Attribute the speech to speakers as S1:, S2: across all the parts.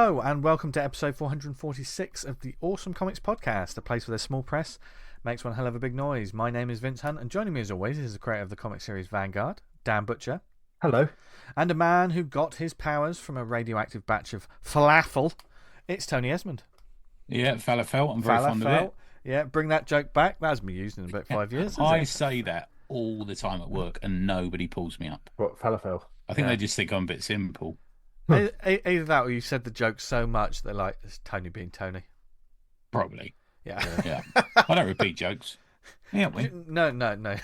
S1: Hello and welcome to episode 446 of the Awesome Comics Podcast, a place where the small press makes one hell of a big noise. My name is Vince Hunt, and joining me as always is the creator of the comic series Vanguard, Dan Butcher.
S2: Hello.
S1: And a man who got his powers from a radioactive batch of falafel. It's Tony Esmond.
S3: Yeah, falafel. I'm very fond of it.
S1: Yeah, bring that joke back. That hasn't been used in about 5 years.
S3: I say that all the time at work and nobody pulls me up.
S2: What, falafel?
S3: I think they just think I'm a bit simple.
S1: Either that or you said the joke so much they're like, it's Tony being Tony.
S3: Probably.
S1: Yeah.
S3: I don't repeat jokes. Yeah,
S1: No.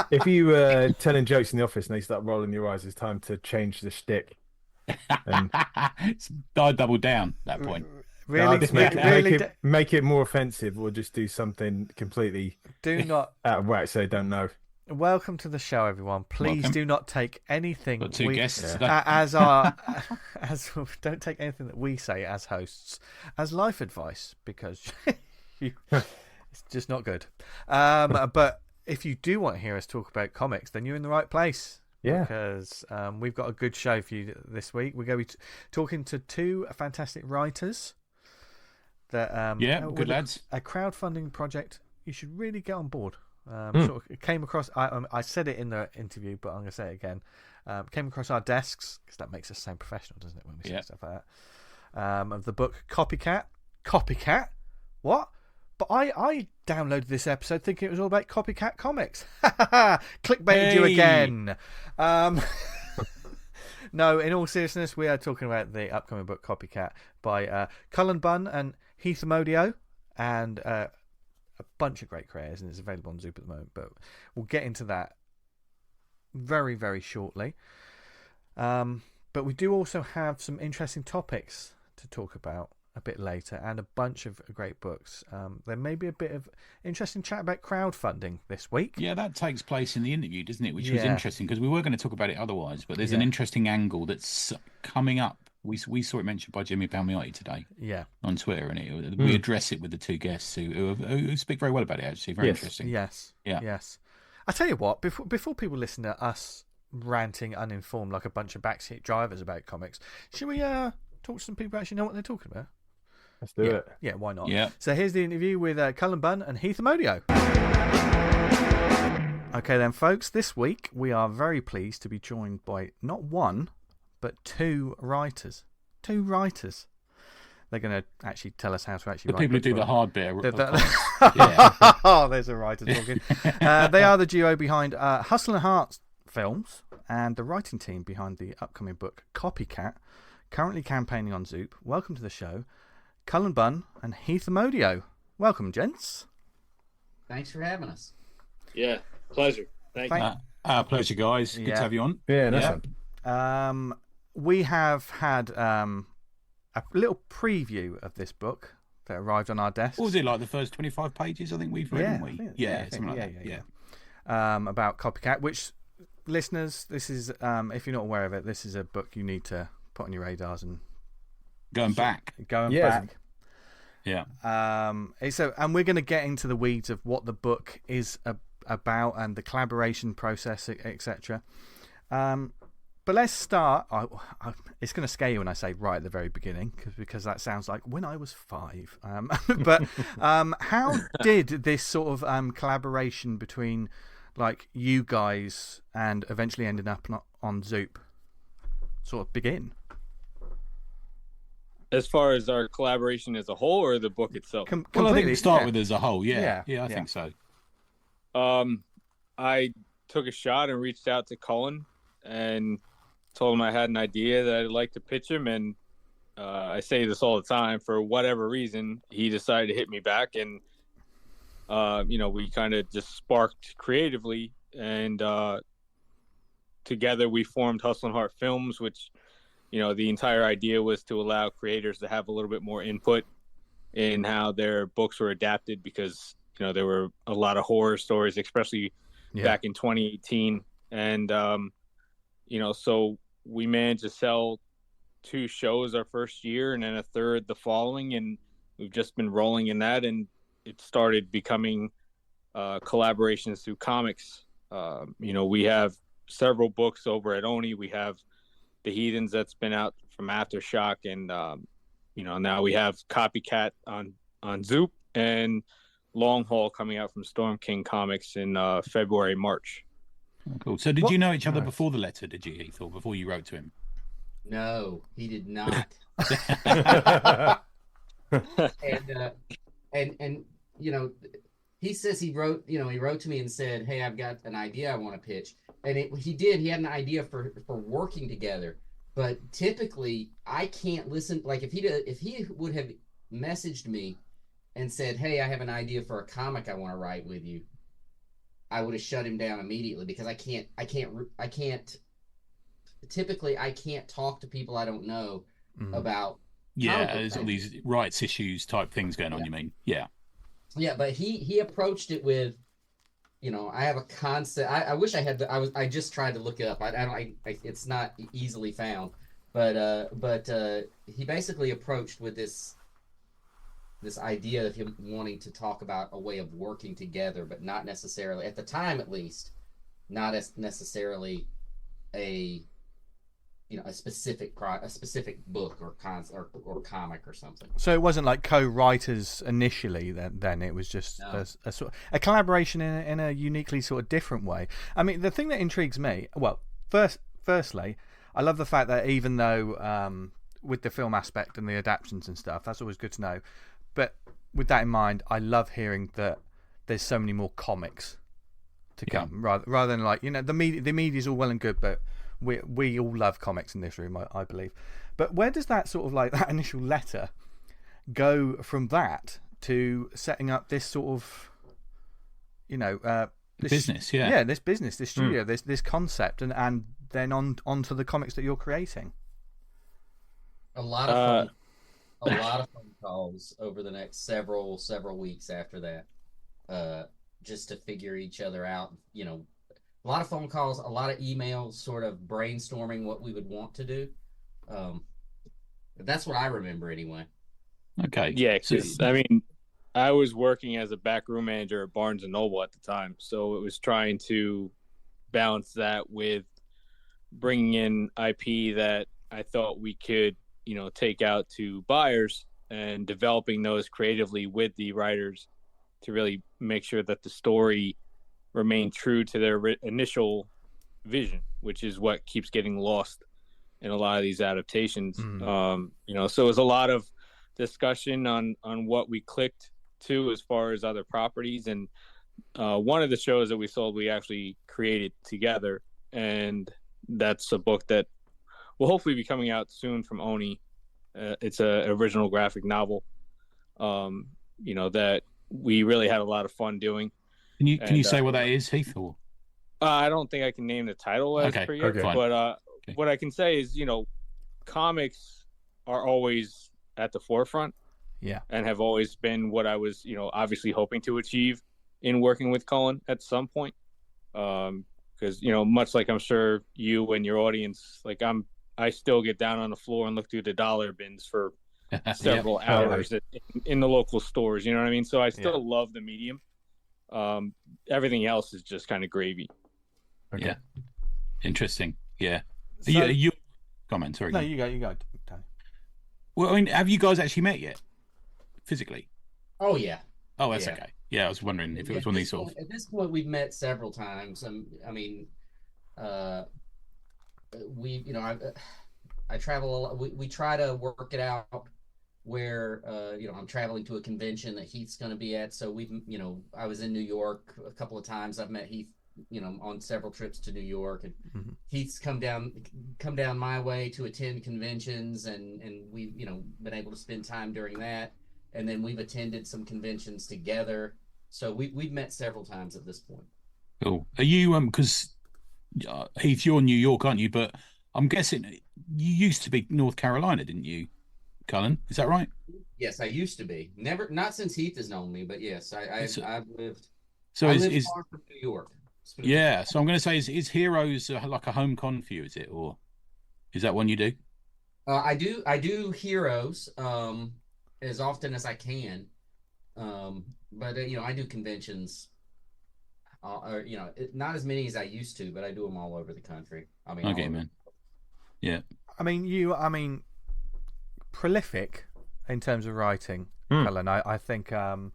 S2: If you were telling jokes in the office and they start rolling your eyes, it's time to change the shtick. And...
S3: I double down at that point.
S1: Really,
S2: just make it more offensive, or just do something completely out of whack so they don't know.
S1: Welcome to the show, everyone. Please do not take anything
S3: Got two guests today.
S1: don't take anything that we say as hosts as life advice, because it's just not good. But if you do want to hear us talk about comics, then you're in the right place.
S2: Yeah,
S1: because we've got a good show for you this week. We're going to be talking to two fantastic writers that
S3: good lads.
S1: A crowdfunding project you should really get on board. Sort of came across. I said it in the interview, but I'm going to say it again. Came across our desks, because that makes us sound professional, doesn't it, when we say stuff like that? Of the book Copycat. What? But I downloaded this episode thinking it was all about copycat comics. Clickbaited you again. No, in all seriousness, we are talking about the upcoming book Copycat by Cullen Bunn and Heath Amodio, and a bunch of great creators, and it's available on Zoop at the moment, but we'll get into that very, very shortly. But we do also have some interesting topics to talk about a bit later, and a bunch of great books. There may be a bit of interesting chat about crowdfunding this week.
S3: Yeah, that takes place in the interview, doesn't it? Which was interesting, because we were going to talk about it otherwise, but there's an interesting angle that's coming up. We saw it mentioned by Jimmy Palmiotti today.
S1: Yeah,
S3: on Twitter, and we address it with the two guests who speak very well about it. Actually, very interesting.
S1: Yes. I tell you what, before people listen to us ranting uninformed like a bunch of backseat drivers about comics, should we talk to some people who actually know what they're talking about?
S2: Let's do it.
S1: Yeah, why not?
S3: Yeah.
S1: So here's the interview with Cullen Bunn and Heath Amodio. Okay then, folks, this week we are very pleased to be joined by not one, but two writers. They're going to actually tell us how to actually write.
S3: The people who do the hard bit.
S1: Oh, there's a writer talking. They are the duo behind Hustle and Heart films and the writing team behind the upcoming book Copycat, currently campaigning on Zoop. Welcome to the show, Cullen Bunn and Heath Amodio. Welcome, gents.
S4: Thanks for having us.
S5: Yeah, pleasure. Thank you.
S3: Our pleasure, guys. Good to have you on.
S2: Yeah, that's
S1: we have had a little preview of this book that arrived on our desks.
S3: What was it, like the first 25 pages? I think we've read, haven't we? Something like that.
S1: About Copycat, which, listeners, this is, if you're not aware of it, this is a book you need to put on your radars and
S3: going back.
S1: Back.
S3: Yeah.
S1: And we're going to get into the weeds of what the book is about and the collaboration process, etc. But let's start. It's going to scare you when I say right at the very beginning, because that sounds like when I was 5. But how did this sort of collaboration between like you guys and eventually ending up on Zoop sort of begin?
S5: As far as our collaboration as a whole, or the book itself?
S3: Well, I think we start with as a whole. Yeah, I think so.
S5: I took a shot and reached out to Cullen and told him I had an idea that I'd like to pitch him, and I say this all the time, for whatever reason he decided to hit me back, and we kind of just sparked creatively, and together we formed Hustle and Heart Films, which the entire idea was to allow creators to have a little bit more input in how their books were adapted, because there were a lot of horror stories, especially back in 2018, and so we managed to sell 2 shows our first year and then a third the following, and we've just been rolling in that, and it started becoming collaborations through comics. We have several books over at Oni. We have the Heathens that's been out from Aftershock, and now we have Copycat on Zoop, and Long Haul coming out from Storm King Comics in February, March.
S3: Oh, cool. So did you know each other before the letter? Did you, Heath, or before you wrote to him?
S4: No, he did not. and he says he wrote to me and said, "Hey, I've got an idea I want to pitch." And he had an idea for working together. But typically I can't listen. Like if he would have messaged me and said, "Hey, I have an idea for a comic I want to write with you," I would have shut him down immediately, because I can't typically I can't talk to people I don't know about.
S3: Yeah, there's all these rights issues type things going on, you mean? Yeah.
S4: Yeah, but he approached it with, I have a concept. I wish I had I just tried to look it up. It's not easily found. But he basically approached with this idea of him wanting to talk about a way of working together, but not necessarily, at the time at least, not as necessarily a specific book or comic or something.
S1: So it wasn't like co-writers initially. Then it was just a sort of a collaboration in a uniquely sort of different way. I mean, the thing that intrigues me, well, firstly, I love the fact that even though with the film aspect and the adaptions and stuff, that's always good to know. But with that in mind, I love hearing that there's so many more comics to come, rather than like the media's all well and good, but we all love comics in this room, I believe. But where does that sort of like that initial letter go from that to setting up this sort of this
S3: business?
S1: This business, this studio, this concept, and then onto the comics that you're creating.
S4: A lot of phone calls over the next several weeks after that, just to figure each other out. A lot of phone calls, a lot of emails, sort of brainstorming what we would want to do. That's what I remember anyway.
S3: Okay.
S5: Yeah, because I was working as a backroom manager at Barnes & Noble at the time, so it was trying to balance that with bringing in IP that I thought we could, take out to buyers, and developing those creatively with the writers to really make sure that the story remained true to their initial vision, which is what keeps getting lost in a lot of these adaptations. So it was a lot of discussion on what we clicked to as far as other properties. And one of the shows that we sold, we actually created together, and that's a book that will hopefully be coming out soon from Oni. It's an original graphic novel, that we really had a lot of fun doing.
S3: Can you say what that is, Heath? Or
S5: I don't think I can name the title as per yet, but what I can say is, comics are always at the forefront, and have always been what I was, obviously hoping to achieve in working with Cullen at some point. Because much like I'm sure you and your audience, like I still get down on the floor and look through the dollar bins for several hours in the local stores. You know what I mean? So I still love the medium. Everything else is just kind of gravy.
S3: Okay. Yeah. Interesting. Yeah. So, you comment, sorry.
S1: No, you go.
S3: Well, have you guys actually met yet? Physically?
S4: Oh, yeah.
S3: Oh, that's okay. Yeah, I was wondering if it was one of these sort of...
S4: At this point, we've met several times. I travel a lot. We try to work it out where I'm traveling to a convention that Heath's going to be at. So I was in New York a couple of times. I've met Heath, on several trips to New York, and Heath's come down my way to attend conventions, and we've been able to spend time during that. And then we've attended some conventions together. So we've met several times at this point.
S3: Cool. Are you because Heath, you're New York, aren't you? But I'm guessing you used to be North Carolina, didn't you, Cullen? Is that right?
S4: Yes, I used to be. Not since Heath has known me, but yes, I've lived.
S3: So
S4: I live far from New York.
S3: Yeah, so I'm going to say, is Heroes like a home con for you? Is it, or is that one you do?
S4: I do Heroes as often as I can, but I do conventions. Not as many as I used to, but I do them all over the country.
S3: Okay, man. Yeah.
S1: I mean, prolific in terms of writing, Cullen. I think the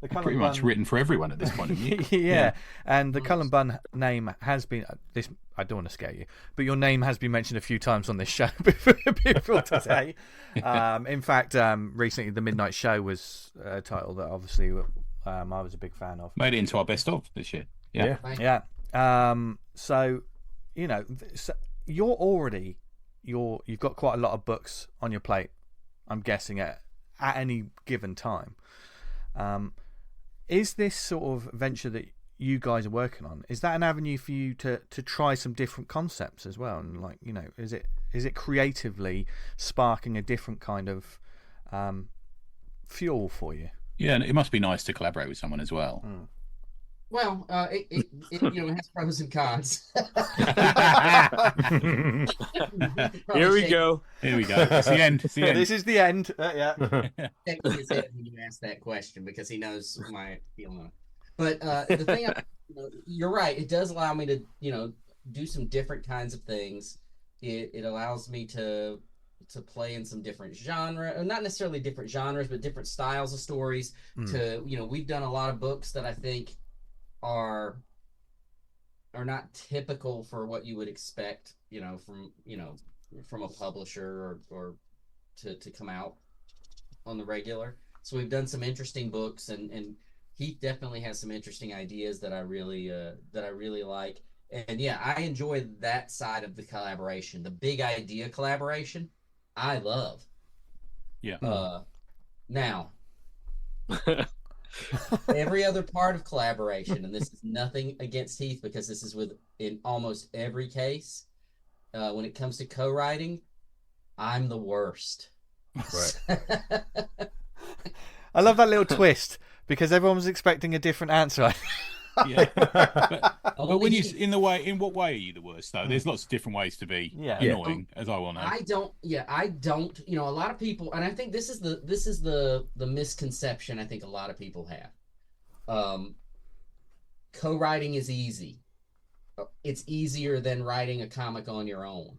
S1: Cullen
S3: pretty much
S1: Bunn...
S3: written for everyone at this point, haven't you?
S1: yeah, and the Cullen Bunn name has been this. I don't want to scare you, but your name has been mentioned a few times on this show before today. In fact, recently the Midnight Show was a title that obviously I was a big fan of.
S3: Made it into our best of this year. Yeah.
S1: So, you know, you've got quite a lot of books on your plate, I'm guessing, at any given time. Is this sort of venture that you guys are working on, is that an avenue for you to try some different concepts as well? And, like, you know, is it creatively sparking a different kind of fuel for you?
S3: Yeah, and it must be nice to collaborate with someone as well.
S4: Well, it has pros and cons.
S5: Here we go.
S3: It's the end. It's the end.
S1: This is the end. Yeah.
S4: Technically, it's it when you ask that question because he knows my feeling on it. But the thing, you're right. It does allow me to, do some different kinds of things. It allows me to play in some different genre, not necessarily different genres, but different styles of stories. We've done a lot of books that I think are not typical for what you would expect, from a publisher or to come out on the regular. So we've done some interesting books, and Heath definitely has some interesting ideas that I really like. And yeah, I enjoy that side of the collaboration, the big idea collaboration. I love.
S3: Yeah.
S4: Now, every other part of collaboration, and this is nothing against Heath because this is in almost every case, when it comes to co-writing, I'm the worst.
S2: Right.
S1: I love that little twist because everyone was expecting a different answer.
S3: Yeah. But when in what way are you the worst though? There's lots of different ways to be annoying, as I will know.
S4: I don't. A lot of people, and I think this is the misconception I think a lot of people have. Co-writing is easy. It's easier than writing a comic on your own.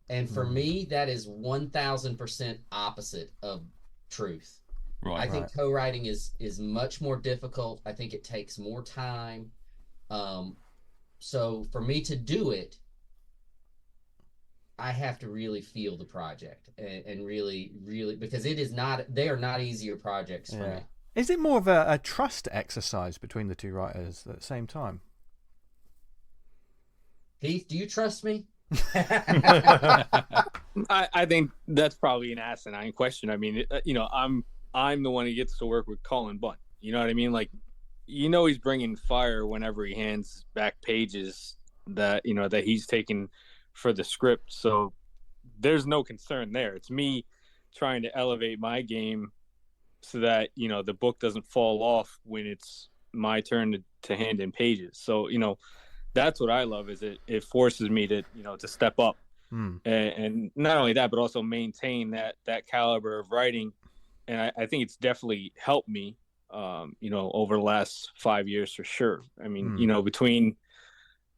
S4: And for me, that is 1000% opposite of truth.
S3: Right.
S4: I think co-writing is much more difficult. I think it takes more time. So for me to do it, I have to really feel the project and really, really, because they are not easier projects for me.
S1: Is it more of a trust exercise between the two writers at the same time?
S4: Heath, do you trust me?
S5: I think that's probably an asinine question. I mean, I'm the one who gets to work with Cullen Bunn. You know what I mean? Like, he's bringing fire whenever he hands back pages that he's taken for the script. So there's no concern there. It's me trying to elevate my game so that, the book doesn't fall off when it's my turn to hand in pages. So, that's what I love, is it forces me to, to step up. And not only that, but also maintain that caliber of writing. And I think it's definitely helped me, over the last 5 years for sure. I mean, between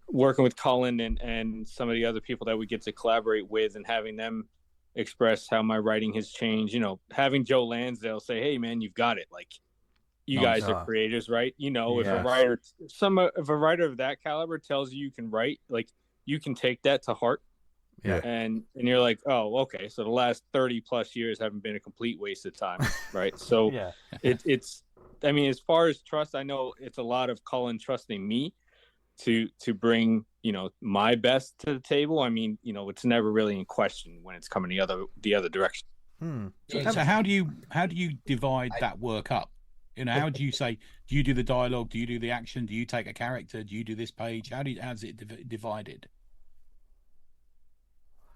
S5: working with Cullen and some of the other people that we get to collaborate with and having them express how my writing has changed, having Joe Lansdale say, "Hey man, you've got it. Like, you guys are creators, right? If a writer of that caliber tells you can write, like, you can take that to heart."
S1: Yeah.
S5: And you're like, oh, okay. So the last 30 plus years haven't been a complete waste of time. Right. So it's, I mean, as far as trust, I know it's a lot of Cullen trusting me to bring, my best to the table. I mean, it's never really in question when it's coming the other direction.
S3: So how do you divide that work up? How do you say, do you do the dialogue? Do you do the action? Do you take a character? Do you do this page? How's it divided?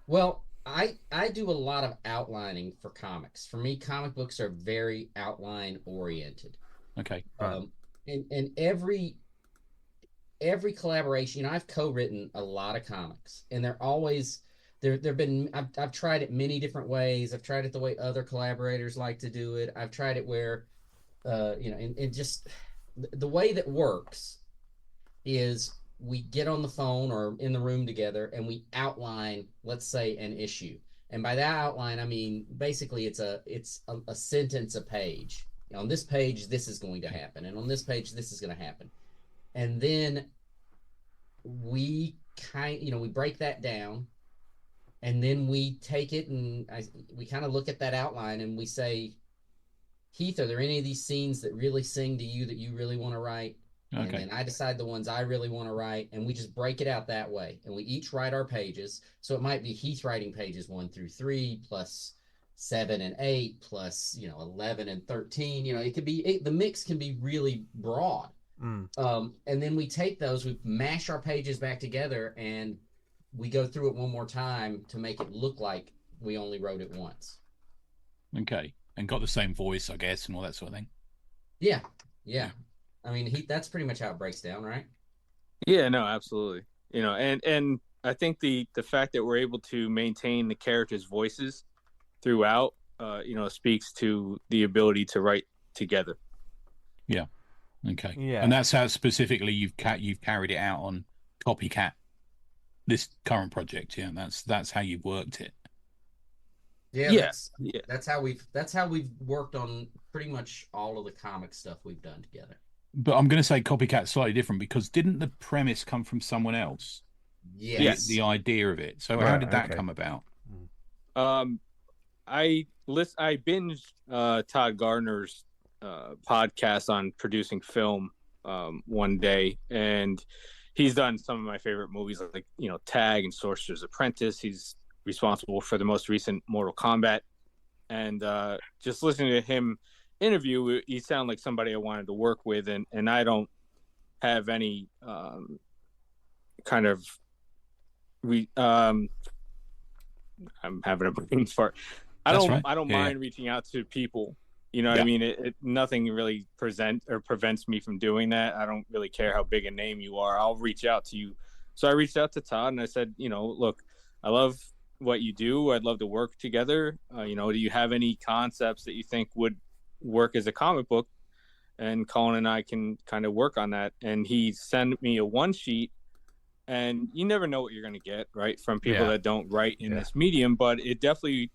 S4: Well, I do a lot of outlining for comics. For me, comic books are very outline oriented.
S3: Okay.
S4: And every collaboration, I've co-written a lot of comics, and they're always there've been I've tried it many different ways. I've tried it the way other collaborators like to do it. I've tried it where and just the way that works is we get on the phone or in the room together and we outline, let's say, an issue. And by that outline, I mean basically it's a sentence a page. On this page, this is going to happen, and on this page, this is going to happen. And then we we break that down, and then we take it and we kind of look at that outline and we say, Heath, are there any of these scenes that really sing to you that you really want to write? Okay. And then I decide the ones I really want to write, and we just break it out that way. And we each write our pages. So it might be Heath writing pages 1 through 3 plus 7 and 8 plus 11 and 13. It could be the mix can be really broad. And then we take those, we mash our pages back together, and we go through it one more time to make it look like we only wrote it once.
S3: Okay. And got the same voice, I guess, and all that sort of thing.
S4: Yeah. I mean, that's pretty much how it breaks down, right?
S5: Yeah, no, absolutely. And I think the fact that we're able to maintain the characters' voices throughout, speaks to the ability to write together.
S3: Yeah. Okay.
S1: Yeah.
S3: And that's how specifically you've carried it out on Copycat, this current project. Yeah, that's how you've worked it.
S4: Yeah. That's how we've worked on pretty much all of the comic stuff we've done together.
S3: But I'm going to say Copycat's slightly different because didn't the premise come from someone else?
S4: Yes.
S3: The idea of it. So how did that come about?
S5: I binged Todd Gardner's podcast on producing film one day, and he's done some of my favorite movies like Tag and Sorcerer's Apprentice. He's responsible for the most recent Mortal Kombat, and just listening to him interview, he sounded like somebody I wanted to work with, and I don't have any I'm having a brain fart. I don't mind reaching out to people. What I mean? Nothing really prevents me from doing that. I don't really care how big a name you are. I'll reach out to you. So I reached out to Todd and I said, look, I love what you do. I'd love to work together. Do you have any concepts that you think would work as a comic book? And Cullen and I can kind of work on that. And he sent me a one sheet, and you never know what you're going to get, right, from people that don't write in this medium, but it definitely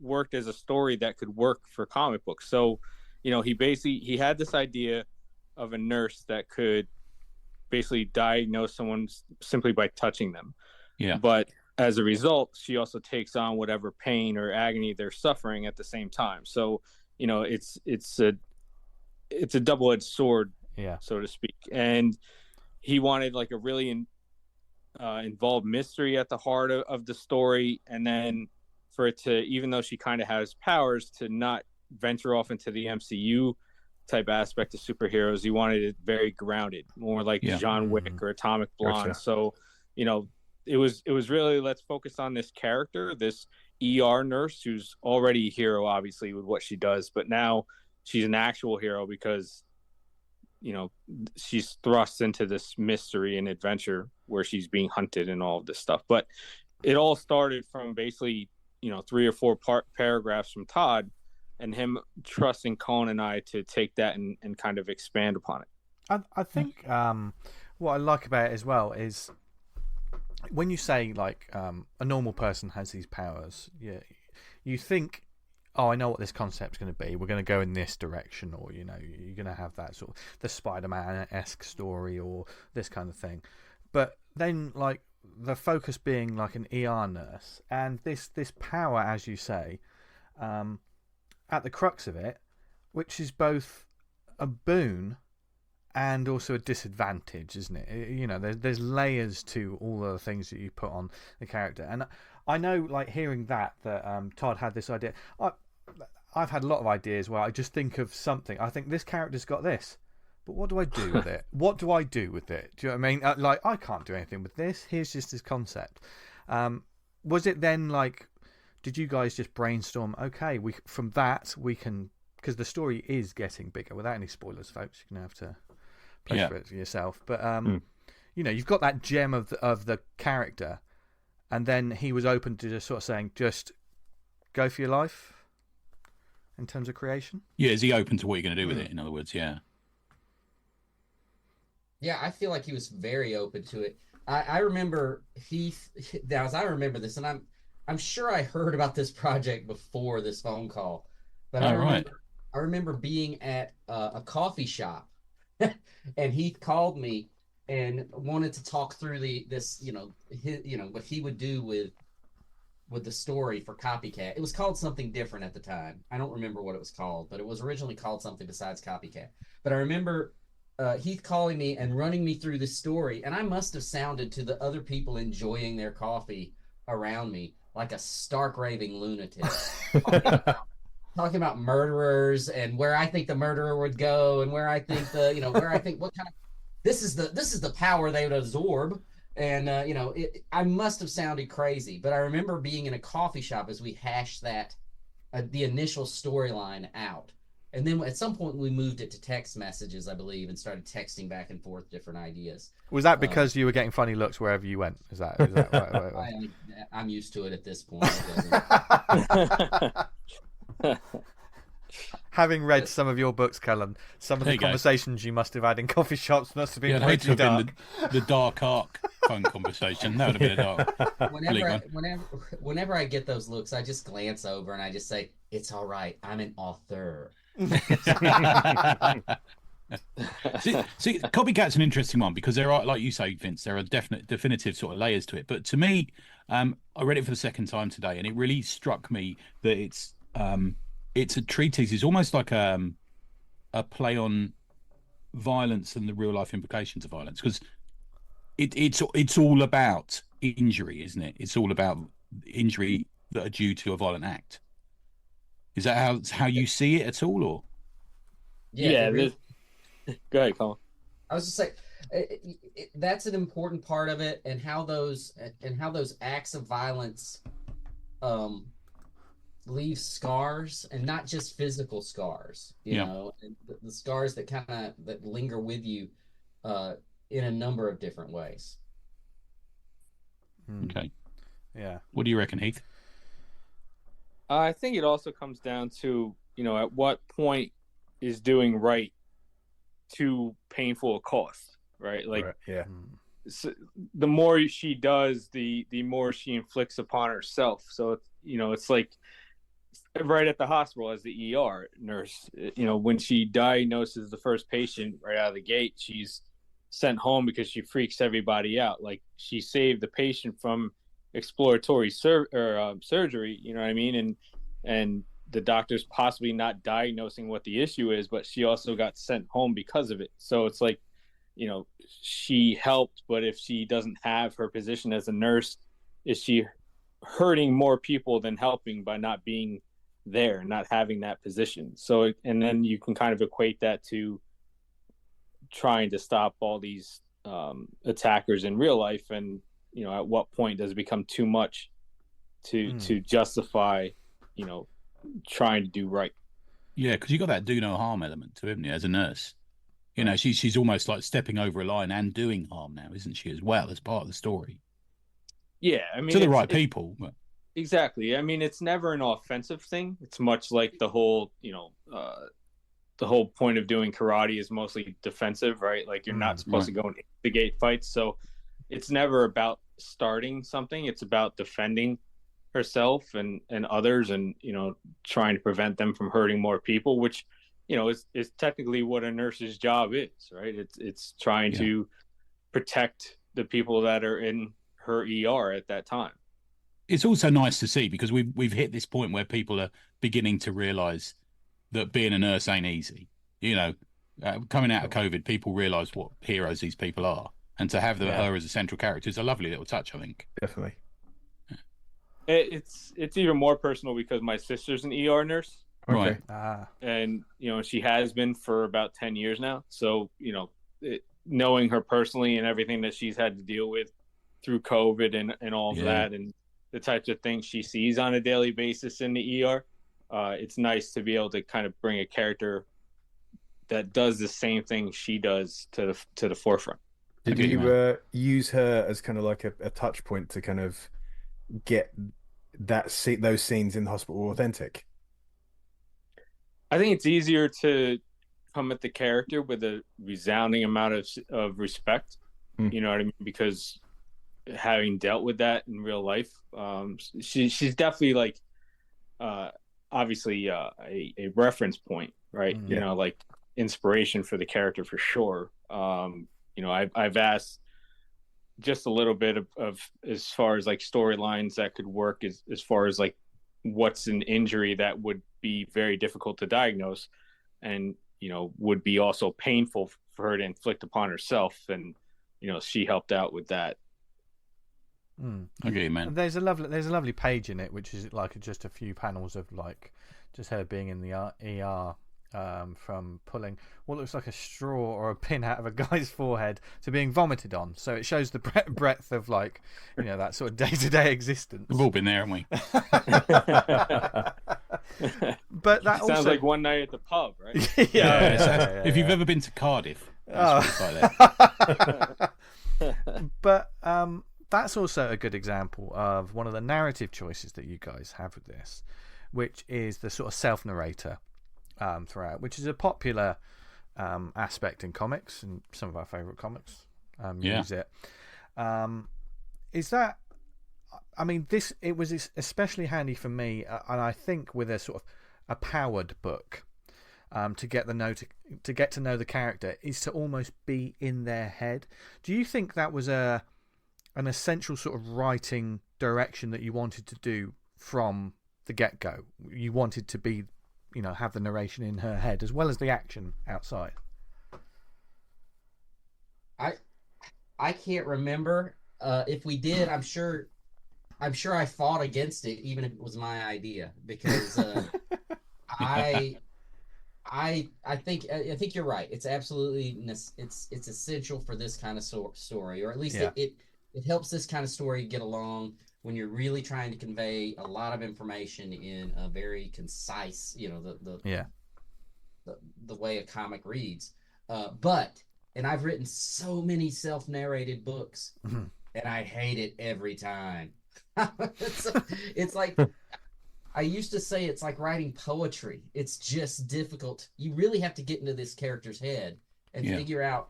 S5: worked as a story that could work for comic books. So, he had this idea of a nurse that could basically diagnose someone simply by touching them. Yeah. But as a result, she also takes on whatever pain or agony they're suffering at the same time. So, it's a double-edged sword, so to speak. And he wanted like a really involved mystery at the heart of the story, and then for it to, even though she kind of has powers, to not venture off into the MCU type aspect of superheroes. He wanted it very grounded, more like John Wick or Atomic Blonde. Gotcha. So, it was really, let's focus on this character, this ER nurse who's already a hero, obviously, with what she does, but now she's an actual hero because, she's thrust into this mystery and adventure where she's being hunted and all of this stuff. But it all started from basically, 3 or 4 paragraphs from Todd and him trusting Cullen and I to take that and kind of expand upon it.
S1: I think what I like about it as well is when you say like a normal person has these powers, you think, oh, I know what this concept's going to be. We're going to go in this direction, or you're going to have that sort of the Spider-Man-esque story or this kind of thing. But then, like the focus being like an ER nurse, and this power, as you say, at the crux of it, which is both a boon and also a disadvantage, isn't it? There's layers to all of the things that you put on the character, and I know, like hearing that Todd had this idea. I've had a lot of ideas where I just think of something. I think this character's got this, but what do I do with it? What do I do with it? Do you know what I mean? I can't do anything with this. Here's just this concept. Was it then like, did you guys just brainstorm? Okay, from that we can, because the story is getting bigger. Without any spoilers, folks, you're gonna have to play for it for yourself. But you've got that gem of the character, and then he was open to just sort of saying, just go for your life. In terms of creation? Yeah, is he open to what you're going to do with it, in other words? Yeah.
S4: Yeah, I feel like he was very open to it. I remember as I remember this, and I'm sure I heard about this project before this phone call, but I remember being at a coffee shop, and Heath called me and wanted to talk through this, what he would do with the story for Copycat. It was called something different at the time. I don't remember what it was called, but it was originally called something besides Copycat. But I remember Heath calling me and running me through this story, and I must have sounded to the other people enjoying their coffee around me like a stark raving lunatic. Talking about murderers and where I think the murderer would go, and where I think what kind of this is the power they would absorb. And I must have sounded crazy, but I remember being in a coffee shop as we hashed that the initial storyline out. And then at some point we moved it to text messages, I believe, and started texting back and forth different ideas.
S1: Was that because you were getting funny looks wherever you went? Is that right?
S4: I'm used to it at this point.
S1: Having read some of your books, Cullen, some of the conversations you must have had in coffee shops must have been pretty dark.
S3: The dark arc phone conversation. That would have been a dark.
S4: Whenever I get those looks, I just glance over and I just say, "It's all right. I'm an author."
S3: See, Copycat's an interesting one because there are, like you say, Vince, there are definitive sort of layers to it. But to me, I read it for the second time today, and it really struck me that it's a treatise. It's almost like a play on violence and the real life implications of violence, because it's all about injury, isn't it? It's all about injury that are due to a violent act. Is that how you see it at all, or?
S5: Yeah. Go ahead, Colin.
S4: I was just saying that's an important part of it, and how those acts of violence leave scars, and not just physical scars. You know, and the scars that linger with you in a number of different ways.
S3: Okay.
S1: Yeah.
S3: What do you reckon, Heath?
S5: I think it also comes down to, at what point is doing right too painful a cost, right? Like,
S2: yeah.
S5: So the more she does, the more she inflicts upon herself. So, it's like right at the hospital as the ER nurse, when she diagnoses the first patient right out of the gate, she's sent home because she freaks everybody out. Like, she saved the patient from exploratory surgery, you know what I mean? And the doctor's possibly not diagnosing what the issue is, but she also got sent home because of it. So it's like, she helped, but if she doesn't have her position as a nurse, is she hurting more people than helping by not being there, not having that position? So, and then you can kind of equate that to trying to stop all these attackers in real life. And, at what point does it become too much to justify, trying to do right?
S3: Yeah, because you got that do no harm element to, haven't you, as a nurse? She's almost like stepping over a line and doing harm now, isn't she, as well, as part of the story?
S5: Yeah, I mean,
S3: to the right people. But...
S5: Exactly. I mean, it's never an offensive thing. It's much like the whole, the whole point of doing karate is mostly defensive, right? Like, you're not supposed to go and instigate fights. So it's never about starting something. It's about defending herself and others, and, trying to prevent them from hurting more people, which, is technically what a nurse's job is, right? It's trying to protect the people that are in her ER at that time.
S3: It's also nice to see, because we've hit this point where people are beginning to realize that being a nurse ain't easy. Coming out of COVID, people realize what heroes these people are, and to have her as a central character is a lovely little touch, I think.
S2: Definitely.
S5: It's even more personal because my sister's an ER nurse.
S3: Okay.
S1: Right.
S5: And, she has been for about 10 years now. So, knowing her personally and everything that she's had to deal with through COVID and all of that, and the types of things she sees on a daily basis in the ER, it's nice to be able to kind of bring a character that does the same thing she does to the forefront.
S2: Did you use her as kind of like a touch point to kind of get those scenes in the hospital authentic?
S5: I think it's easier to come at the character with a resounding amount of respect. You know what I mean? Because having dealt with that in real life. She's definitely like obviously a reference point, right? You know, like inspiration for the character for sure. You know, I've asked just a little bit of as far as like storylines that could work as far as like what's an injury that would be very difficult to diagnose and, you know, would be also painful for her to inflict upon herself. And, you know, she helped out with that.
S3: Okay, man.
S1: There's a lovely page in it, which is like just a few panels of like just her being in the ER from pulling what looks like a straw or a pin out of a guy's forehead to being vomited on. So it shows the breadth of like, you know, that sort of day-to-day existence.
S3: We've all been there, haven't we?
S1: But that
S5: sounds
S1: also...
S5: like one night at the pub, right?
S3: If you've ever been to Cardiff, that's what it's like there.
S1: But that's also a good example of one of the narrative choices that you guys have with this, which is the sort of self-narrator throughout, which is a popular aspect in comics, and some of our favourite comics use it. Is that, I mean, it was especially handy for me, and I think with a sort of a powered book, to get to know the character, is to almost be in their head. Do you think that was an essential sort of writing direction that you wanted to do from the get-go? You wanted to be, you know, have the narration in her head as well as the action outside.
S4: I can't remember if we did. I'm sure I fought against it, even if it was my idea, because I think you're right. It's absolutely it's essential for this kind of story, or at least it helps this kind of story get along when you're really trying to convey a lot of information in a very concise, you know, the way a comic reads. And I've written so many self-narrated books, and I hate it every time. It's like, I used to say it's like writing poetry. It's just difficult. You really have to get into this character's head and figure out.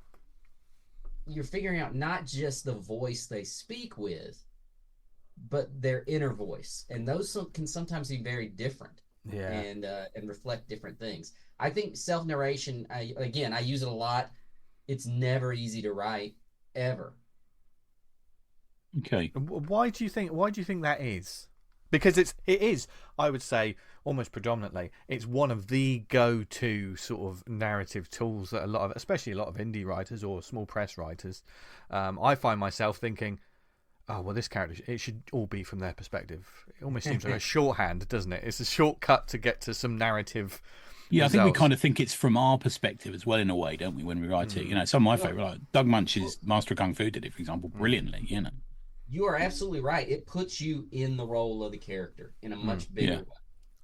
S4: You're figuring out not just the voice they speak with, but their inner voice, and those can sometimes be very different. And reflect different things. I think self-narration. I use it a lot. It's never easy to write, ever.
S3: Okay.
S1: Why do you think that is? Because it is, I would say, almost predominantly, it's one of the go-to sort of narrative tools that especially a lot of indie writers or small press writers, I find myself thinking, oh, well, this character, it should all be from their perspective. It almost seems like a shorthand, doesn't it? It's a shortcut to get to some narrative.
S3: Yeah,
S1: results.
S3: I think we kind of think it's from our perspective as well, in a way, don't we, when we write it? You know, some of my favourite, like Doug Munch's Master of Kung Fu did it, for example, brilliantly, you know.
S4: You are absolutely right. It puts you in the role of the character in a much bigger way.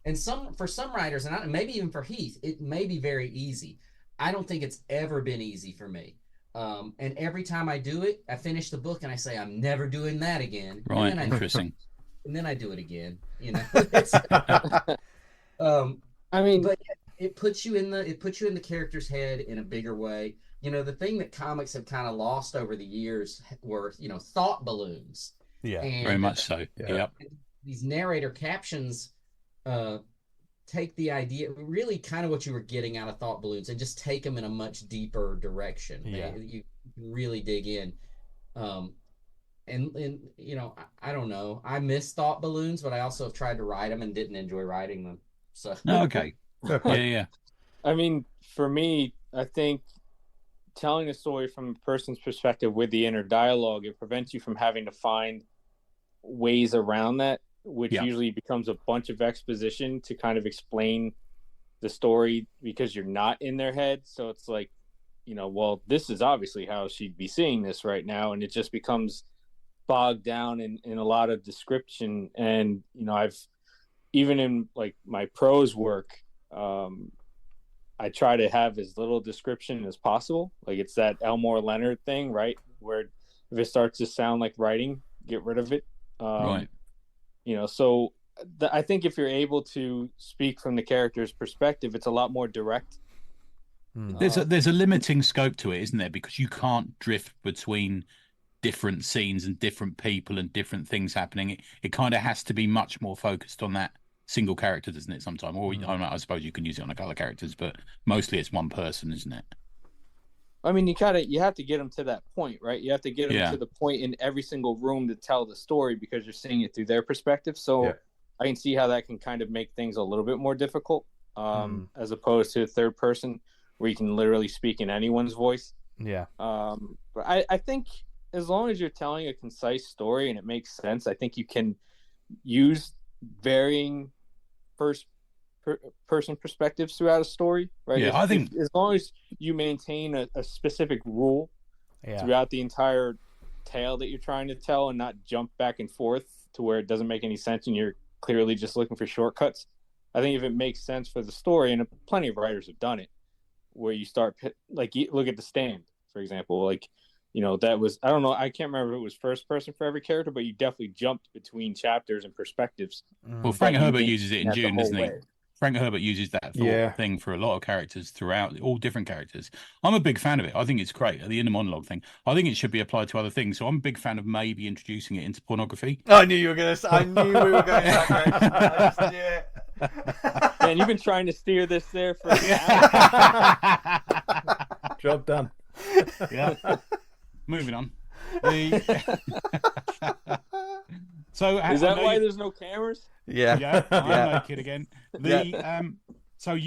S4: And for some writers, and maybe even for Heath, it may be very easy. I don't think it's ever been easy for me. And every time I do it, I finish the book and I say, I'm never doing that again.
S3: Right, interesting.
S4: And then I do it again, you know.
S5: I mean,
S4: but it puts you in the character's head in a bigger way. You know, the thing that comics have kind of lost over the years were, you know, thought balloons.
S1: Yeah,
S4: and
S3: very much so. Yep.
S4: These narrator captions take the idea, really kind of what you were getting out of thought balloons, and just take them in a much deeper direction.
S1: Yeah.
S4: You can really dig in. And you know, I don't know. I miss thought balloons, but I also have tried to write them and didn't enjoy writing them. So
S3: okay. Yeah.
S5: I mean, for me, I think telling a story from a person's perspective with the inner dialogue, it prevents you from having to find ways around that, which usually becomes a bunch of exposition to kind of explain the story because you're not in their head. So it's like, you know, well, this is obviously how she'd be seeing this right now. And it just becomes bogged down in a lot of description. And, you know, I've, even in like my prose work, I try to have as little description as possible. Like it's that Elmore Leonard thing, right? Where if it starts to sound like writing, get rid of it.
S3: Right.
S5: You know, so I think if you're able to speak from the character's perspective, it's a lot more direct.
S3: There's a limiting scope to it, isn't there? Because you can't drift between different scenes and different people and different things happening. It kind of has to be much more focused on that single character, doesn't it? Sometimes, or I suppose you can use it on a couple of characters, but mostly it's one person, isn't it?
S5: I mean, you have to get them to that point, right? You have to get them to the point in every single room to tell the story because you're seeing it through their perspective. So I can see how that can kind of make things a little bit more difficult, as opposed to a third person where you can literally speak in anyone's voice.
S1: Yeah.
S5: But I think as long as you're telling a concise story and it makes sense, I think you can use varying person perspectives throughout a story, right?
S3: Yeah, I think
S5: as long as you maintain a specific rule throughout the entire tale that you're trying to tell and not jump back and forth to where it doesn't make any sense and you're clearly just looking for shortcuts. I think if it makes sense for the story, and plenty of writers have done it, where you start, like, look at The Stand, for example, like, you know, that was, I don't know, I can't remember if it was first person for every character, but you definitely jumped between chapters and perspectives.
S3: Well, Frank Herbert uses it in June, doesn't he?
S5: way.
S3: Frank Herbert uses that thing for a lot of characters throughout, all different characters. I'm a big fan of it. I think it's great. The inner monologue thing. I think it should be applied to other things. So I'm a big fan of maybe introducing it into pornography.
S1: I knew you were going to. I knew we were going to. I just knew it.
S5: Man, you've been trying to steer this there for
S2: Job done.
S3: Yeah. Moving on. So
S5: is that why there's no cameras?
S3: Yeah, I'm naked again. So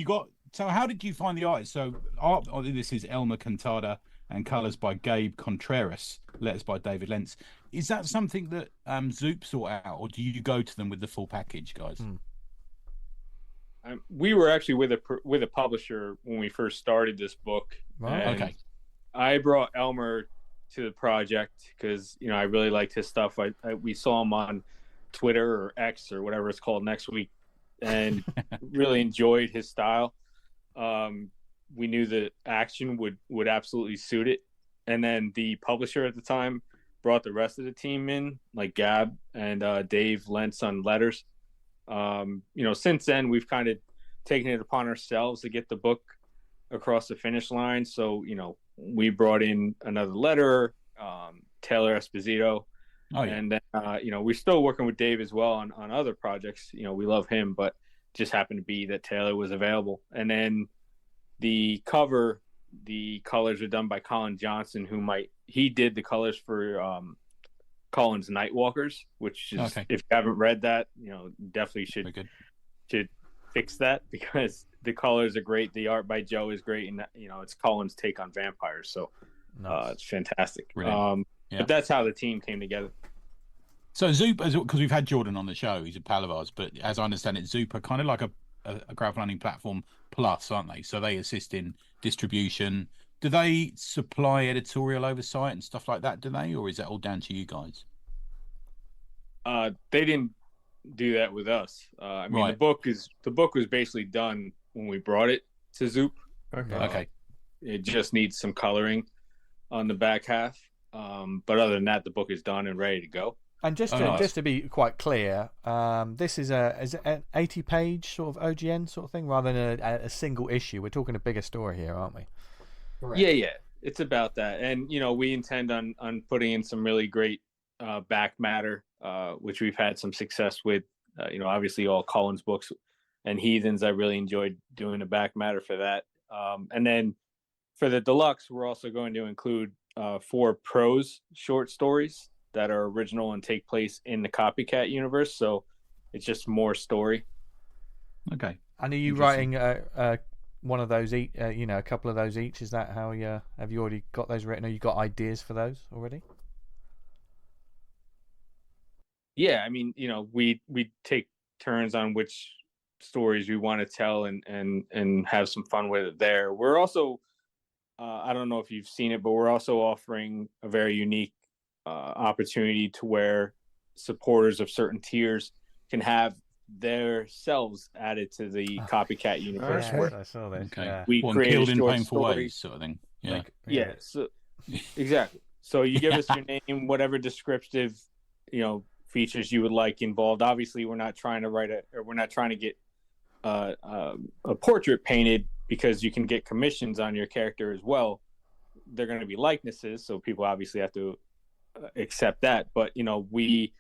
S3: how did you find the artist? So art, this is Elmer Cantada and colors by Gabe Contreras, letters by David Lentz. Is that something that Zoop sort out, or do you go to them with the full package, guys?
S5: We were actually with a publisher when we first started this book.
S3: Okay.
S5: I brought Elmer to the project because, you know, I really liked his stuff. We saw him on Twitter or X or whatever it's called next week, and really enjoyed his style. We knew the action would absolutely suit it, and then the publisher at the time brought the rest of the team in, like Gab and Dave Lentz on letters. You know, since then we've kind of taken it upon ourselves to get the book across the finish line. So, you know, we brought in another letterer, Taylor Esposito. And then, you know, we're still working with Dave as well on other projects. You know, we love him, but just happened to be that Taylor was available. And then the cover, the colors are done by Colin Johnson, he did the colors for Cullen's Nightwalkers, which is, if you haven't read that, you know, definitely should fix that because the colors are great. The art by Joe is great. And, you know, it's Cullen's take on vampires. So it's fantastic. But that's how the team came together.
S3: So Zoop, because we've had Jordan on the show, he's a pal of ours, but as I understand it, Zoop are kind of like a crowdfunding platform plus, aren't they? So they assist in distribution. Do they supply editorial oversight and stuff like that, do they? Or is that all down to you guys?
S5: They didn't do that with us. I mean, the book was basically done when we brought it to Zoop.
S3: Okay.
S5: It just needs some coloring on the back half. But other than that, the book is done and ready to go.
S1: And just to be quite clear, this is an 80-page sort of OGN sort of thing rather than a single issue. We're talking a bigger story here, aren't we?
S4: Correct.
S5: Yeah. It's about that. And, you know, we intend on putting in some really great back matter, which we've had some success with. You know, obviously all Cullen's books and Heathens, I really enjoyed doing the back matter for that. And then for the deluxe, we're also going to include 4 prose short stories that are original and take place in the Copycat universe. So it's just more story.
S1: Okay. And are you writing one of those each? You know, a couple of those each? Is that how you have you already got those written? Or you got ideas for those already?
S5: Yeah, I mean, you know, we take turns on which stories we want to tell and have some fun with it there. We're also, I don't know if you've seen it, but we're also offering a very unique opportunity to where supporters of certain tiers can have their selves added to the Copycat universe.
S1: Yes, I saw this.
S3: Okay.
S1: Yeah.
S5: We create
S3: killed in
S5: short
S3: painful
S5: story.
S3: ways, sort of thing. Yeah.
S5: Yeah. So exactly. So you give us your name, whatever descriptive, you know, features you would like involved. Obviously, we're not trying to get a portrait painted because you can get commissions on your character as well. They're going to be likenesses, so people obviously have to accept that. But we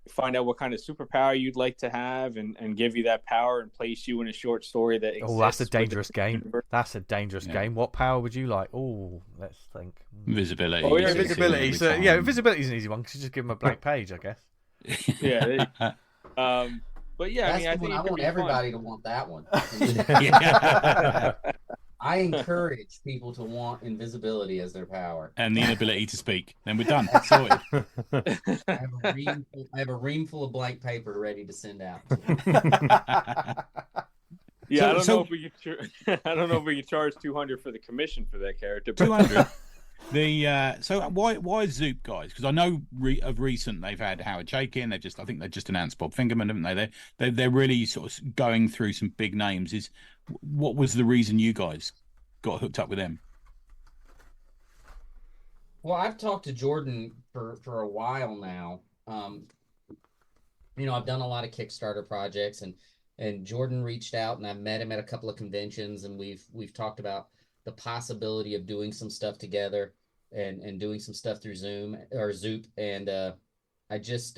S5: find out what kind of superpower you'd like to have, and give you that power and place you in a short story that exists.
S1: Oh, that's a dangerous
S5: within the
S1: game.
S5: universe.
S1: That's a dangerous game. What power would you like? Oh, let's think.
S3: Invisibility.
S5: Oh, yeah,
S1: Invisibility. So yeah, invisibility is an easy one because you just give them a blank page, I guess.
S5: Yeah. But yeah,
S4: That's
S5: I
S4: the one.
S5: think
S4: I
S5: it could
S4: want
S5: be
S4: everybody to want that one.
S3: Yeah.
S4: I encourage people to want invisibility as their power.
S3: And the inability to speak. Then we're done. Sorted.
S4: I have a ream full of blank paper ready to send out.
S5: Yeah, I don't know if we could charge 200 for the commission for that character. But
S3: 200. So why Zoop, guys? Because I know of recent they've had Howard Chaykin. I think they've just announced Bob Fingerman, haven't they? They're really sort of going through some big names. What was the reason you guys got hooked up with them?
S4: Well, I've talked to Jordan for a while now. I've done a lot of Kickstarter projects, and Jordan reached out, and I met him at a couple of conventions, and we've talked about the possibility of doing some stuff together and doing some stuff through Zoop. And I just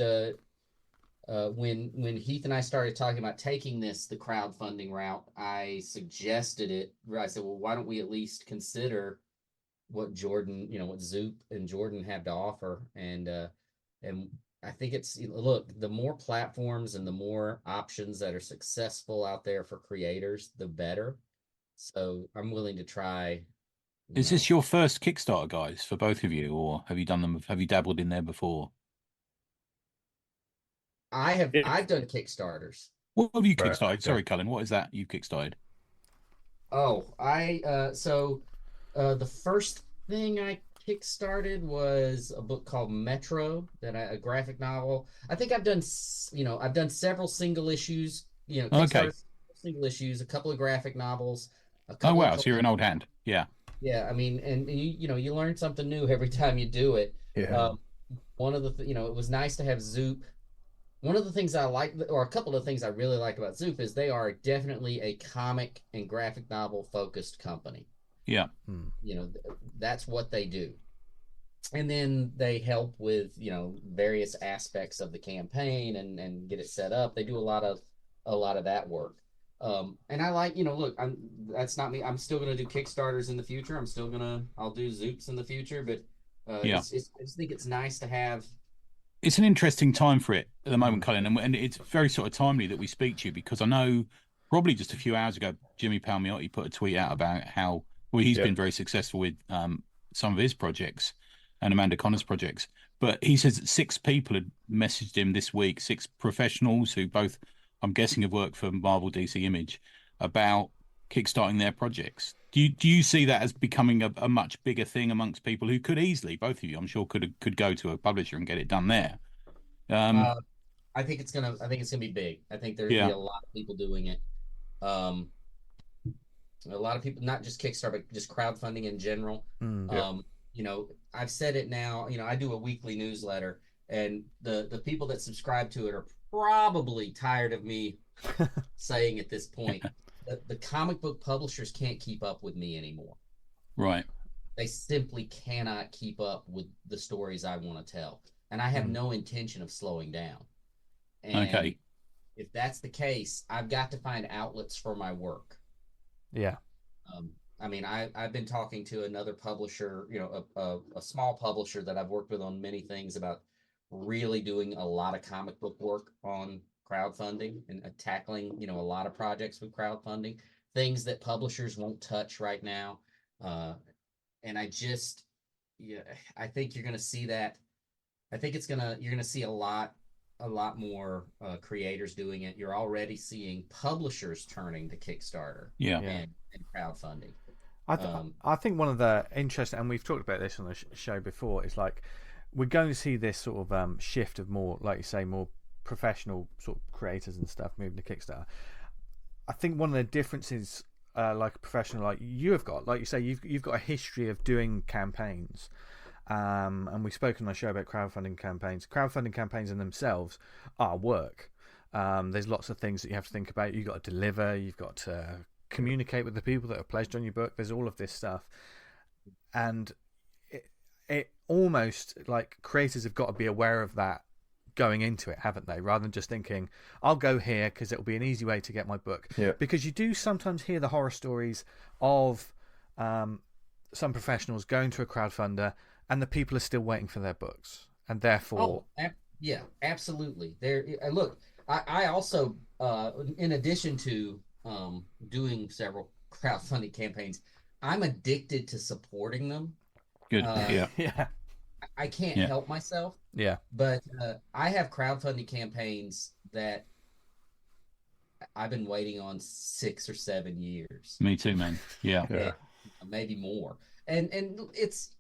S4: when Heath and I started talking about taking the crowdfunding route, I suggested it. I said, well, why don't we at least consider what Jordan, what Zoop and Jordan have to offer? And I think look, the more platforms and the more options that are successful out there for creators, the better. So I'm willing to try.
S3: Is this your first Kickstarter, guys, for both of you, or have you done them? Have you dabbled in there before?
S4: I've done Kickstarters.
S3: What have you
S2: Right,
S3: kickstarted?
S2: okay.
S3: Sorry, Cullen. What is that you've kickstarted?
S4: Oh, the first thing I kickstarted was a book called Metro, a graphic novel. I think I've done several single issues.
S3: Okay.
S4: Single issues, a couple of graphic novels.
S3: Oh wow, so you're an old hand. Yeah.
S4: Yeah, I mean, and you learn something new every time you do it.
S2: Yeah.
S4: One of the it was nice to have Zoop. One of the things I like, or a couple of things I really like about Zoop, is they are definitely a comic and graphic novel focused company.
S3: Yeah.
S4: That's what they do. And then they help with, various aspects of the campaign and get it set up. They do a lot of that work. And I like, look, that's not me. I'm still going to do Kickstarters in the future. I'll do Zoops in the future, but I just think it's nice to have.
S3: It's an interesting time for it at the moment, Cullen, and it's very sort of timely that we speak to you, because I know probably just a few hours ago, Jimmy Palmiotti put a tweet out about how he's been very successful with some of his projects and Amanda Connor's projects. But he says that 6 people had messaged him this week, 6 professionals who both, I'm guessing, have worked for Marvel, DC, Image, about kickstarting their projects. Do you see that as becoming a much bigger thing amongst people who could easily, both of you, I'm sure, could go to a publisher and get it done there?
S4: I think it's gonna be big. I think there's gonna be a lot of people doing it. A lot of people, not just Kickstarter, but just crowdfunding in general. I've said it now. I do a weekly newsletter, and the people that subscribe to it are probably tired of me saying at this point. The comic book publishers can't keep up with me anymore.
S3: Right.
S4: They simply cannot keep up with the stories I want to tell. And I have no intention of slowing down. And
S3: Okay.
S4: if that's the case, I've got to find outlets for my work.
S1: Yeah.
S4: I've been talking to another publisher, a small publisher that I've worked with on many things, about really doing a lot of comic book work on crowdfunding and tackling, a lot of projects with crowdfunding, things that publishers won't touch right now. And I think you're going to see that. I think you're going to see a lot more creators doing it. You're already seeing publishers turning to Kickstarter and crowdfunding.
S1: I think one of the interesting, and we've talked about this on the show before, is like we're going to see this sort of shift of more, like you say, more professional sort of creators and stuff moving to Kickstarter. I think one of the differences, like a professional like you have got, like you say, you've got a history of doing campaigns, and we've spoken on the show about crowdfunding campaigns. Crowdfunding campaigns in themselves are work. There's lots of things that you have to think about. You've got to deliver. You've got to communicate with the people that are pledged on your book. There's all of this stuff, and it almost like creators have got to be aware of that going into it, haven't they? Rather than just thinking, I'll go here because it'll be an easy way to get my book.
S2: Yeah.
S1: Because you do sometimes hear the horror stories of some professionals going to a crowdfunder and the people are still waiting for their books, and therefore,
S4: yeah, absolutely. There, look, I also, in addition to doing several crowdfunding campaigns, I'm addicted to supporting them.
S3: Good.
S1: yeah,
S4: I can't help myself.
S1: Yeah.
S4: But I have crowdfunding campaigns that I've been waiting on 6 or 7 years.
S3: Me too, man. Yeah.
S2: Yeah.
S4: Maybe more. And it's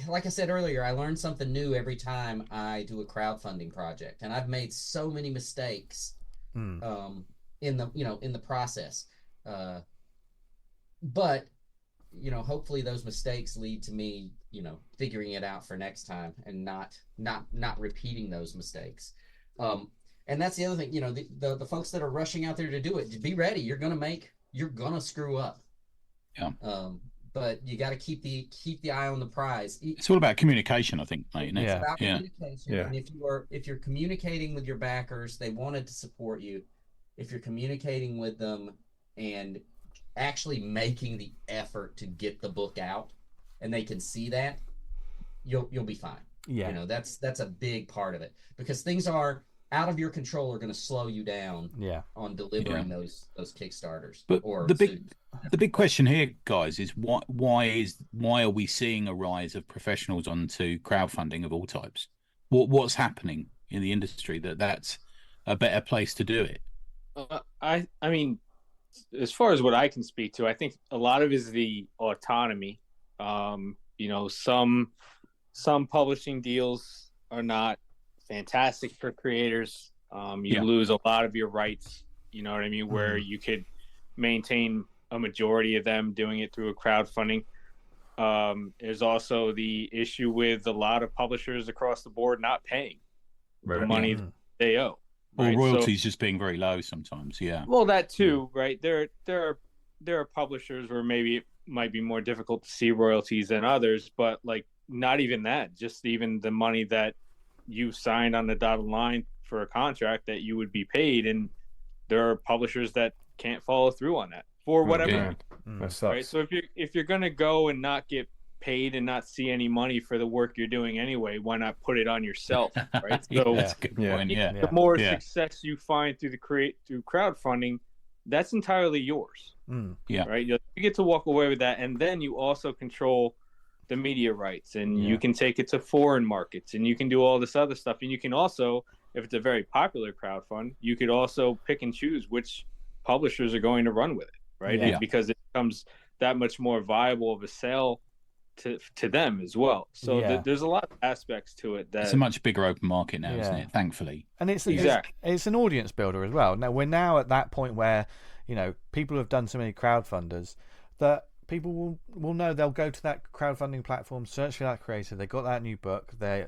S4: like I said earlier, I learn something new every time I do a crowdfunding project, and I've made so many mistakes in the process. But hopefully those mistakes lead to me, figuring it out for next time and not repeating those mistakes. And that's the other thing, the folks that are rushing out there to do it, be ready. You're gonna screw up.
S3: Yeah.
S4: But you got to keep the eye on the prize.
S3: It's all about communication, I think, mate. Isn't it?
S1: Yeah.
S4: It's about communication.
S2: Yeah.
S4: And if you're communicating with your backers, they wanted to support you. If you're communicating with them and actually making the effort to get the book out, and they can see that, you'll be fine.
S1: Yeah.
S4: That's a big part of it, because things are out of your control are going to slow you down.
S1: Yeah.
S4: On delivering those Kickstarters.
S3: But
S4: or
S3: the big question here, guys, is why are we seeing a rise of professionals onto crowdfunding of all types? What's happening in the industry that's a better place to do it?
S5: I mean, as far as what I can speak to, I think a lot of it is the autonomy. Some publishing deals are not fantastic for creators. You lose a lot of your rights, you know what I mean, where you could maintain a majority of them doing it through a crowdfunding. There's also the issue with a lot of publishers across the board not paying the money they owe.
S3: Or
S5: right?
S3: royalties just being very low sometimes. Yeah.
S5: Well, that too, right? There are publishers where maybe it might be more difficult to see royalties than others, but like not even that, just even the money that you signed on the dotted line for a contract that you would be paid, and there are publishers that can't follow through on that for whatever.
S2: That sucks.
S5: Right? So if you're gonna go and not get paid and not see any money for the work you're doing anyway, why not put it on yourself, right? So
S3: that's a good point. Yeah.
S5: The more success you find through crowdfunding, that's entirely yours.
S3: Yeah.
S5: Right. You get to walk away with that, and then you also control the media rights, and you can take it to foreign markets, and you can do all this other stuff, and you can also, if it's a very popular crowdfund, you could also pick and choose which publishers are going to run with it, right?
S3: Yeah.
S5: Because it becomes that much more viable of a sale to them as well. So there's a lot of aspects to it that
S3: it's a much bigger open market now, isn't it? Thankfully.
S1: And it's an audience builder as well. Now we're at that point where people have done so many crowdfunders that people will know. They'll go to that crowdfunding platform, search for that creator. They got that new book. They've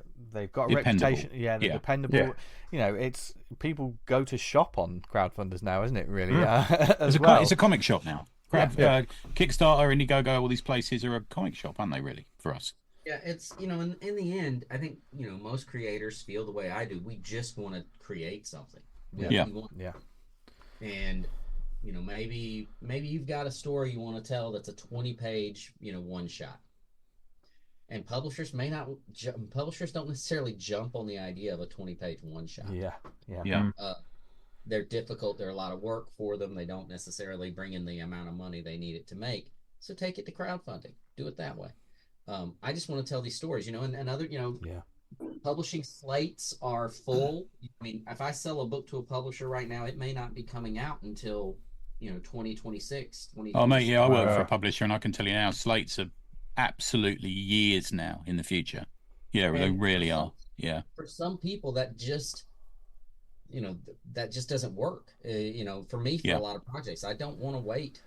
S1: got a reputation. Yeah, they're dependable. Yeah. It's people go to shop on crowdfunders now, isn't it? Really,
S3: it's a comic shop now. Kickstarter, Indiegogo, all these places are a comic shop, aren't they? Really, for us.
S4: Yeah, it's in the end, I think most creators feel the way I do. We just want to create something. And maybe you've got a story you want to tell that's a 20-page one shot. And publishers don't necessarily jump on the idea of a 20-page one shot.
S3: Yeah.
S4: They're difficult. They're a lot of work for them. They don't necessarily bring in the amount of money they need it to make. So take it to crowdfunding. Do it that way. I just want to tell these stories, and other, publishing slates are full. I mean, if I sell a book to a publisher right now, it may not be coming out until 2026.
S3: Oh, mate, yeah, I work for a publisher, and I can tell you now, slates are absolutely years now in the future. Yeah, they really are. Yeah.
S4: For some people, that just doesn't work. For me, for a lot of projects, I don't want to wait.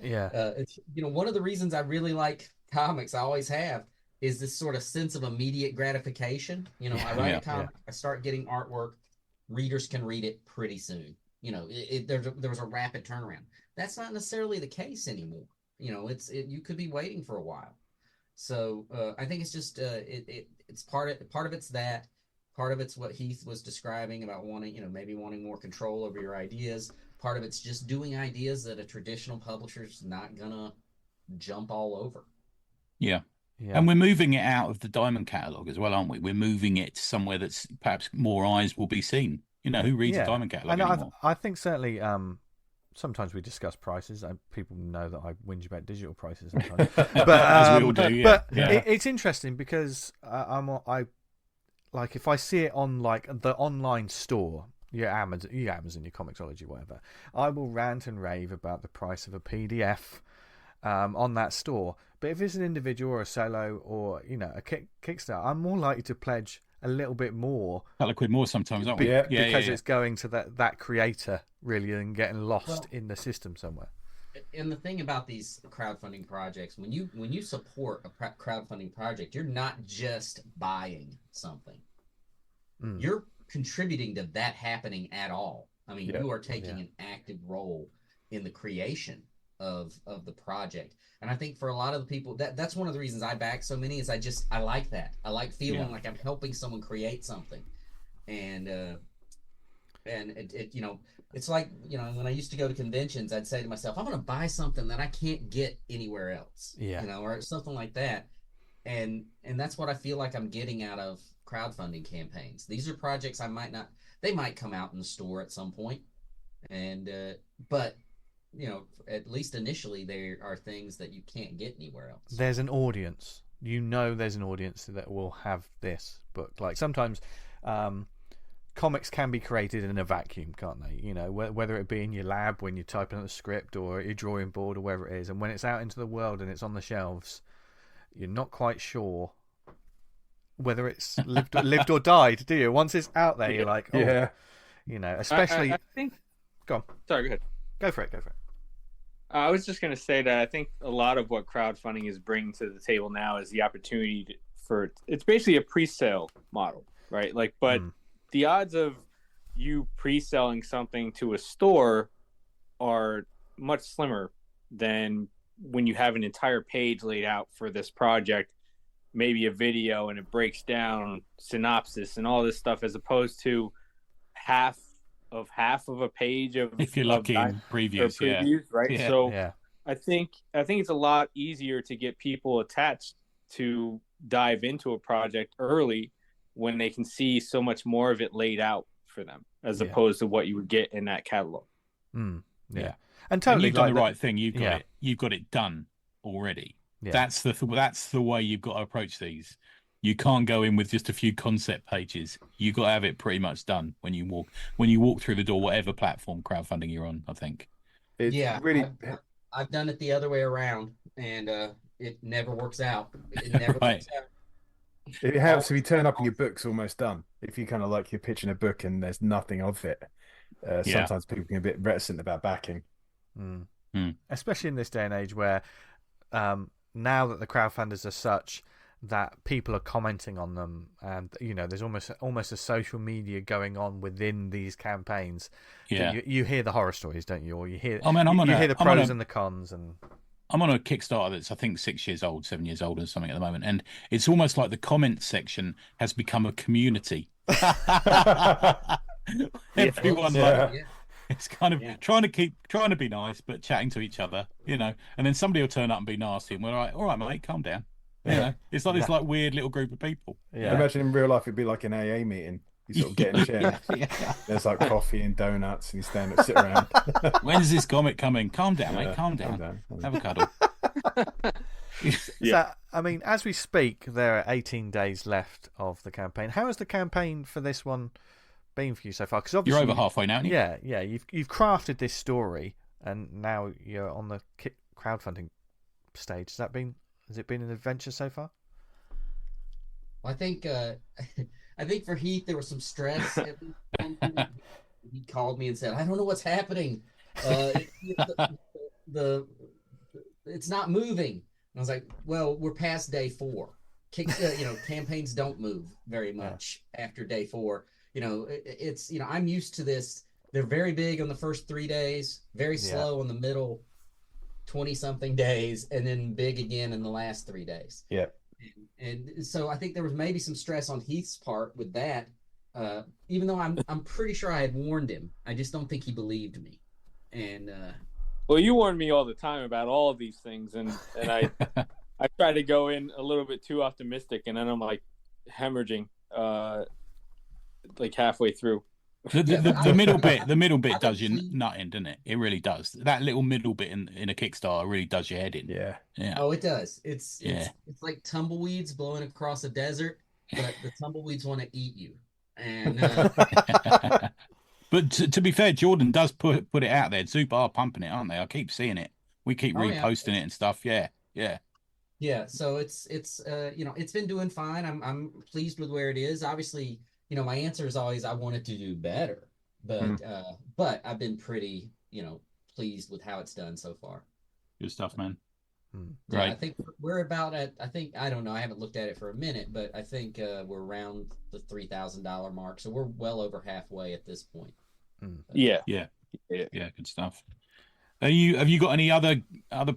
S4: It's one of the reasons I really like comics, I always have, is this sort of sense of immediate gratification. I write a comic, I start getting artwork, readers can read it pretty soon. There was a rapid turnaround. That's not necessarily the case anymore. You could be waiting for a while. So I think it's just it's part of it's that. Part of it's what Heath was describing about wanting, maybe wanting more control over your ideas. Part of it's just doing ideas that a traditional publisher's not gonna jump all over.
S3: Yeah. And we're moving it out of the Diamond catalog as well, aren't we? We're moving it somewhere that's perhaps more eyes will be seen. Who reads a Diamond catalog anymore?
S1: I think certainly sometimes we discuss prices. People know that I whinge about digital prices sometimes. But,
S3: as we all do, yeah.
S1: But it's interesting because I like if I see it on like the online store, your Amazon, your Comixology, whatever, I will rant and rave about the price of a PDF on that store. But if it's an individual or a solo or a Kickstarter, I'm more likely to pledge a little bit more.
S3: A couple of quid more sometimes, aren't we?
S1: Because it's going to that creator really and getting lost in the system somewhere.
S4: And the thing about these crowdfunding projects, when you support a crowdfunding project, you're not just buying something. You're contributing to that happening at all. I mean, you are taking an active role in the creation of the project. And I think for a lot of the people, that's one of the reasons I back so many is I like that. I like feeling like I'm helping someone create something. And it's like, when I used to go to conventions, I'd say to myself, I'm going to buy something that I can't get anywhere else, or something like that. And that's what I feel like I'm getting out of crowdfunding campaigns. These are projects they might come out in the store at some point. And, but at least initially there are things that you can't get anywhere else.
S1: There's an audience. There's an audience that will have this book. Like sometimes, comics can be created in a vacuum, can't they? Whether it be in your lab when you're typing out the script or your drawing board or wherever it is, and when it's out into the world and it's on the shelves, you're not quite sure whether it's lived or died, do you? Once it's out there, you're like, especially.
S5: I think.
S1: Go on.
S5: Sorry, go ahead.
S1: Go for it.
S5: I was just going to say that I think a lot of what crowdfunding is bringing to the table now is the opportunity for it's basically a pre-sale model, right? But the odds of you pre-selling something to a store are much slimmer than when you have an entire page laid out for this project, maybe a video, and it breaks down synopsis and all this stuff, as opposed to half of a page of,
S3: if you're lucky, previews,
S5: right?
S3: Yeah.
S5: So I think it's a lot easier to get people attached to dive into a project early when they can see so much more of it laid out for them, as opposed to what you would get in that catalog.
S1: And totally,
S3: and you've done the right thing. You've got it done already. That's the way you've got to approach these. You can't go in with just a few concept pages. You've got to have it pretty much done when you walk through the door, whatever platform crowdfunding you're on, I think.
S2: Really,
S4: I've done it the other way around, and it never works out. It never works out.
S2: It helps if you turn up and your book's almost done. If you kind of like you're pitching a book and there's nothing of it, sometimes people can be a bit reticent about backing.
S1: Especially in this day and age where now that the crowdfunders are such that people are commenting on them, and there's almost a social media going on within these campaigns. You hear the horror stories, don't you? Or you hear the pros and the cons. And
S3: I'm on a Kickstarter that's I think 7 years old or something at the moment, and it's almost like the comment section has become a community. Everyone's it's kind of trying to be nice, but chatting to each other, and then somebody will turn up and be nasty, and we're like, all right, mate, calm down. It's like this like weird little group of people.
S2: Imagine in real life it'd be like an AA meeting. You sort of get in a chair. There's like coffee and donuts, and you stand up, sit around.
S3: When's this comic coming? Calm down, mate. Calm down. Have a cuddle.
S1: So, I mean, as we speak, there are 18 days left of the campaign. How has the campaign for this one been for you so far? Because obviously
S3: you're over halfway now, aren't you?
S1: Yeah. You've crafted this story, and now you're on the crowdfunding stage. Has it been an adventure so far?
S4: Well, I think for Heath there was some stress. He called me and said, "I don't know what's happening. It's not moving." And I was like, "Well, we're past day 4. Campaigns don't move very much after day 4. I'm used to this. They're very big on the first 3 days, very slow in the middle, 20-something days, and then big again in the last 3 days.
S2: Yeah.
S4: And so I think there was maybe some stress on Heath's part with that. Even though I'm pretty sure I had warned him, I just don't think he believed me. And
S5: well, you warn me all the time about all of these things, and I I try to go in a little bit too optimistic, and then I'm like hemorrhaging like halfway through.
S3: The middle bit does you nutting, doesn't it? It really does. That little middle bit in a Kickstarter really does your head in.
S2: Yeah.
S3: Yeah.
S4: Oh, it does. It's like tumbleweeds blowing across a desert, but the tumbleweeds want to eat you. And
S3: but to be fair, Jordan does put it out there. Zoop are pumping it, aren't they? I keep seeing it. We keep reposting it and stuff. Yeah.
S4: So it's it's been doing fine. I'm pleased with where it is. Obviously, my answer is always I want it to do better, but I've been pretty pleased with how it's done so far.
S3: Good stuff, man.
S4: Right. I think we're about at, I don't know, I haven't looked at it for a minute, but I think we're around the $3,000 mark. So we're well over halfway at this point.
S5: Yeah.
S3: Good stuff. Have you got any other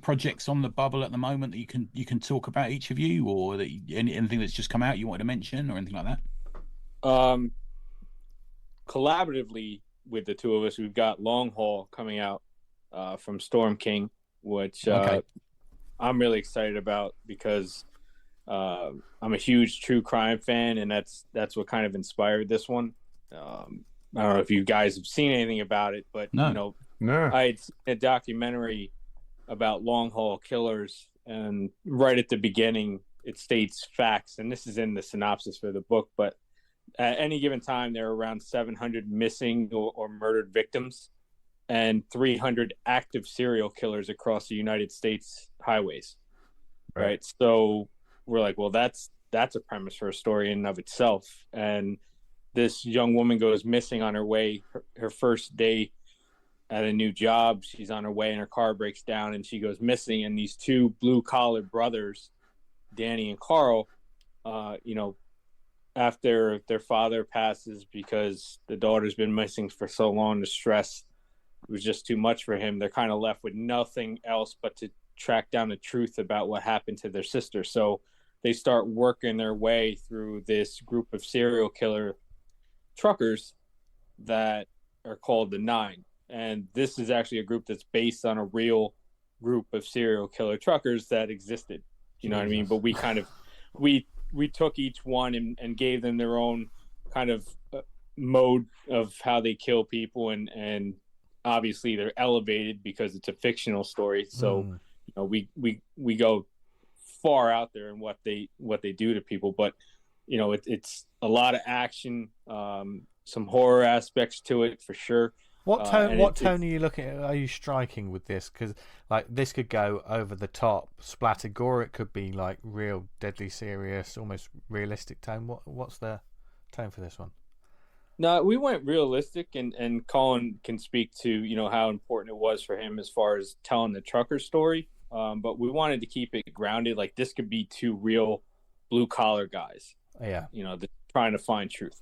S3: projects on the bubble at the moment that you can talk about, each of you, or that anything that's just come out you wanted to mention or anything like that?
S5: Collaboratively with the two of us, we've got Long Haul coming out from Storm King, which I'm really excited about because I'm a huge true crime fan, and that's what kind of inspired this one. I don't know if you guys have seen anything about it, but
S2: No.
S5: I had seen a documentary about long haul killers, and right at the beginning it states facts, and this is in the synopsis for the book, but at any given time there are around 700 missing or murdered victims and 300 active serial killers across the United States highways. Right. So we're like, well, that's a premise for a story in and of itself. And this young woman goes missing on her way, her first day at a new job. She's on her way and her car breaks down and she goes missing. And these two blue collar brothers, Danny and Carl, after their father passes because the daughter's been missing for so long, the stress was just too much for him. They're kind of left with nothing else but to track down the truth about what happened to their sister. So they start working their way through this group of serial killer truckers that are called the Nine. And this is actually a group that's based on a real group of serial killer truckers that existed. You know what I mean? But we kind of, we took each one and gave them their own kind of mode of how they kill people. And obviously they're elevated because it's a fictional story. So, we go far out there in what they do to people, but it's a lot of action, some horror aspects to it for sure.
S1: What tone are you looking at? Are you striking with this? Because this could go over the top, splatter gore. It could be like real deadly serious, almost realistic tone. What's the tone for this one?
S5: No, we went realistic, and Cullen can speak to how important it was for him as far as telling the trucker story. But we wanted to keep it grounded. Like this could be two real blue collar guys.
S1: Yeah.
S5: Trying to find truth.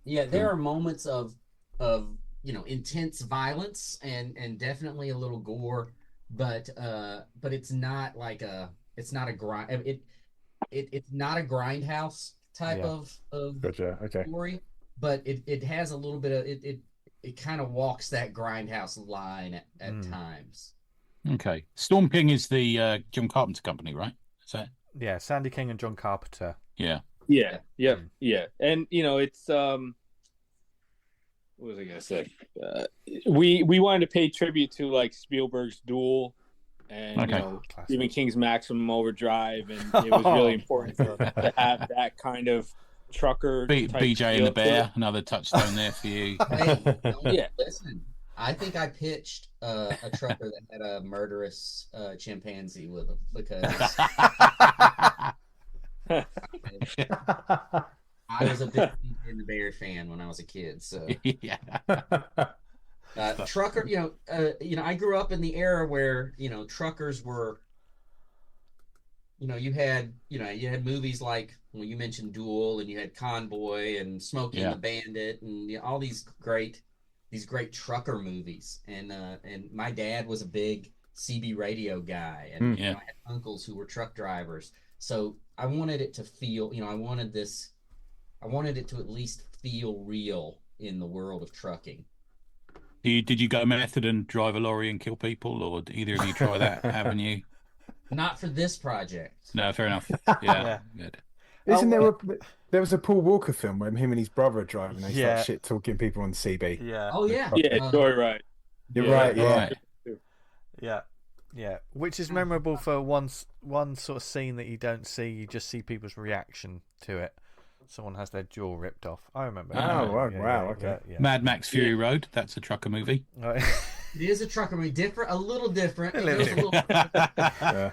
S4: Yeah, there are moments of intense violence and definitely a little gore, but it's not like it's not a grindhouse type of
S2: Gotcha. Okay.
S4: story, but it has a little bit of it kind of walks that grindhouse line at times.
S3: Okay. Storm King is the John Carpenter company, right? Is that?
S1: Yeah, Sandy King and John Carpenter.
S3: Yeah.
S5: Yeah. And it's what was I gonna say? We wanted to pay tribute to like Spielberg's Duel and Stephen King's Maximum Overdrive, and it was really important to have that kind of trucker.
S3: BJ and the Bear, another touchstone there for you.
S4: Hey, listen, I think I pitched a trucker that had a murderous chimpanzee with him because I was a big BJ and the Bear fan when I was a kid. So
S3: yeah.
S4: Trucker, I grew up in the era where truckers were, you had movies like you mentioned Duel, and you had Convoy and Smokey and the Bandit, and all these great these great trucker movies, and my dad was a big CB radio guy, and I had uncles who were truck drivers, so I wanted it to feel, I wanted it to at least feel real in the world of trucking.
S3: Did you go method and drive a lorry and kill people, or did either of you try that avenue?
S4: Not for this project.
S3: No, fair enough. Yeah, good.
S2: Isn't there was a Paul Walker film where him and his brother are driving and they start shit talking people on the CB.
S1: Yeah.
S4: Oh yeah.
S5: Yeah, Joyride.
S2: You're right. Yeah.
S3: Right.
S1: Yeah. Which is memorable for one sort of scene that you don't see. You just see people's reaction to it. Someone has their jaw ripped off. I remember.
S2: Oh, wow. Okay.
S1: Yeah.
S3: Mad Max Fury Road. That's a trucker movie.
S1: Right.
S4: It is a trucker movie, a little different.
S2: Yeah.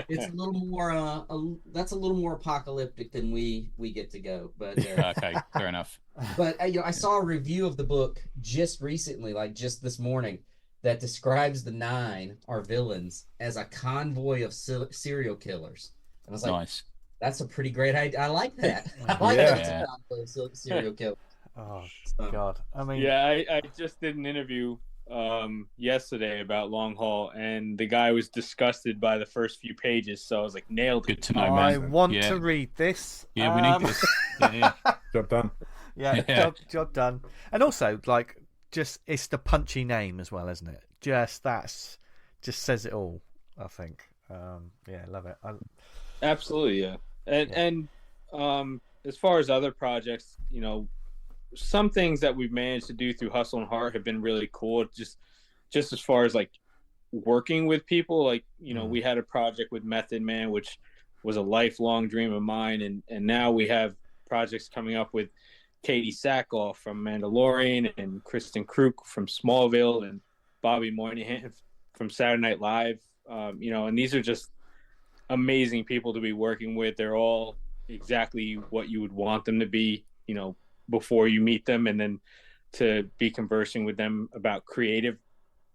S4: It's a little more. That's a little more apocalyptic than we get to go. But
S3: okay, fair enough.
S4: But I saw a review of the book just recently, like just this morning, that describes the 9, our villains, as a convoy of serial killers. And I was like,
S3: Nice.
S4: That's a pretty great idea. I like that. I like that it's a convoy of serial killers.
S1: Oh God! I mean,
S5: I just did an interview yesterday about Long Haul, and the guy was disgusted by the first few pages, so I was like, nailed it.
S3: Good to know, man.
S1: I want to read this.
S3: Yeah, we need this. Yeah.
S2: Job done.
S1: Yeah. Job done. And also, like, just it's the punchy name as well, isn't it? Just says it all. I think. Love it.
S5: Absolutely, yeah. And as far as other projects, some things that we've managed to do through Hustle and Heart have been really cool. Just as far as like working with people, like, we had a project with Method Man, which was a lifelong dream of mine. And now we have projects coming up with Katie Sackhoff from Mandalorian and Kristen Kruk from Smallville and Bobby Moynihan from Saturday Night Live. And these are just amazing people to be working with. They're all exactly what you would want them to be, before you meet them, and then to be conversing with them about creative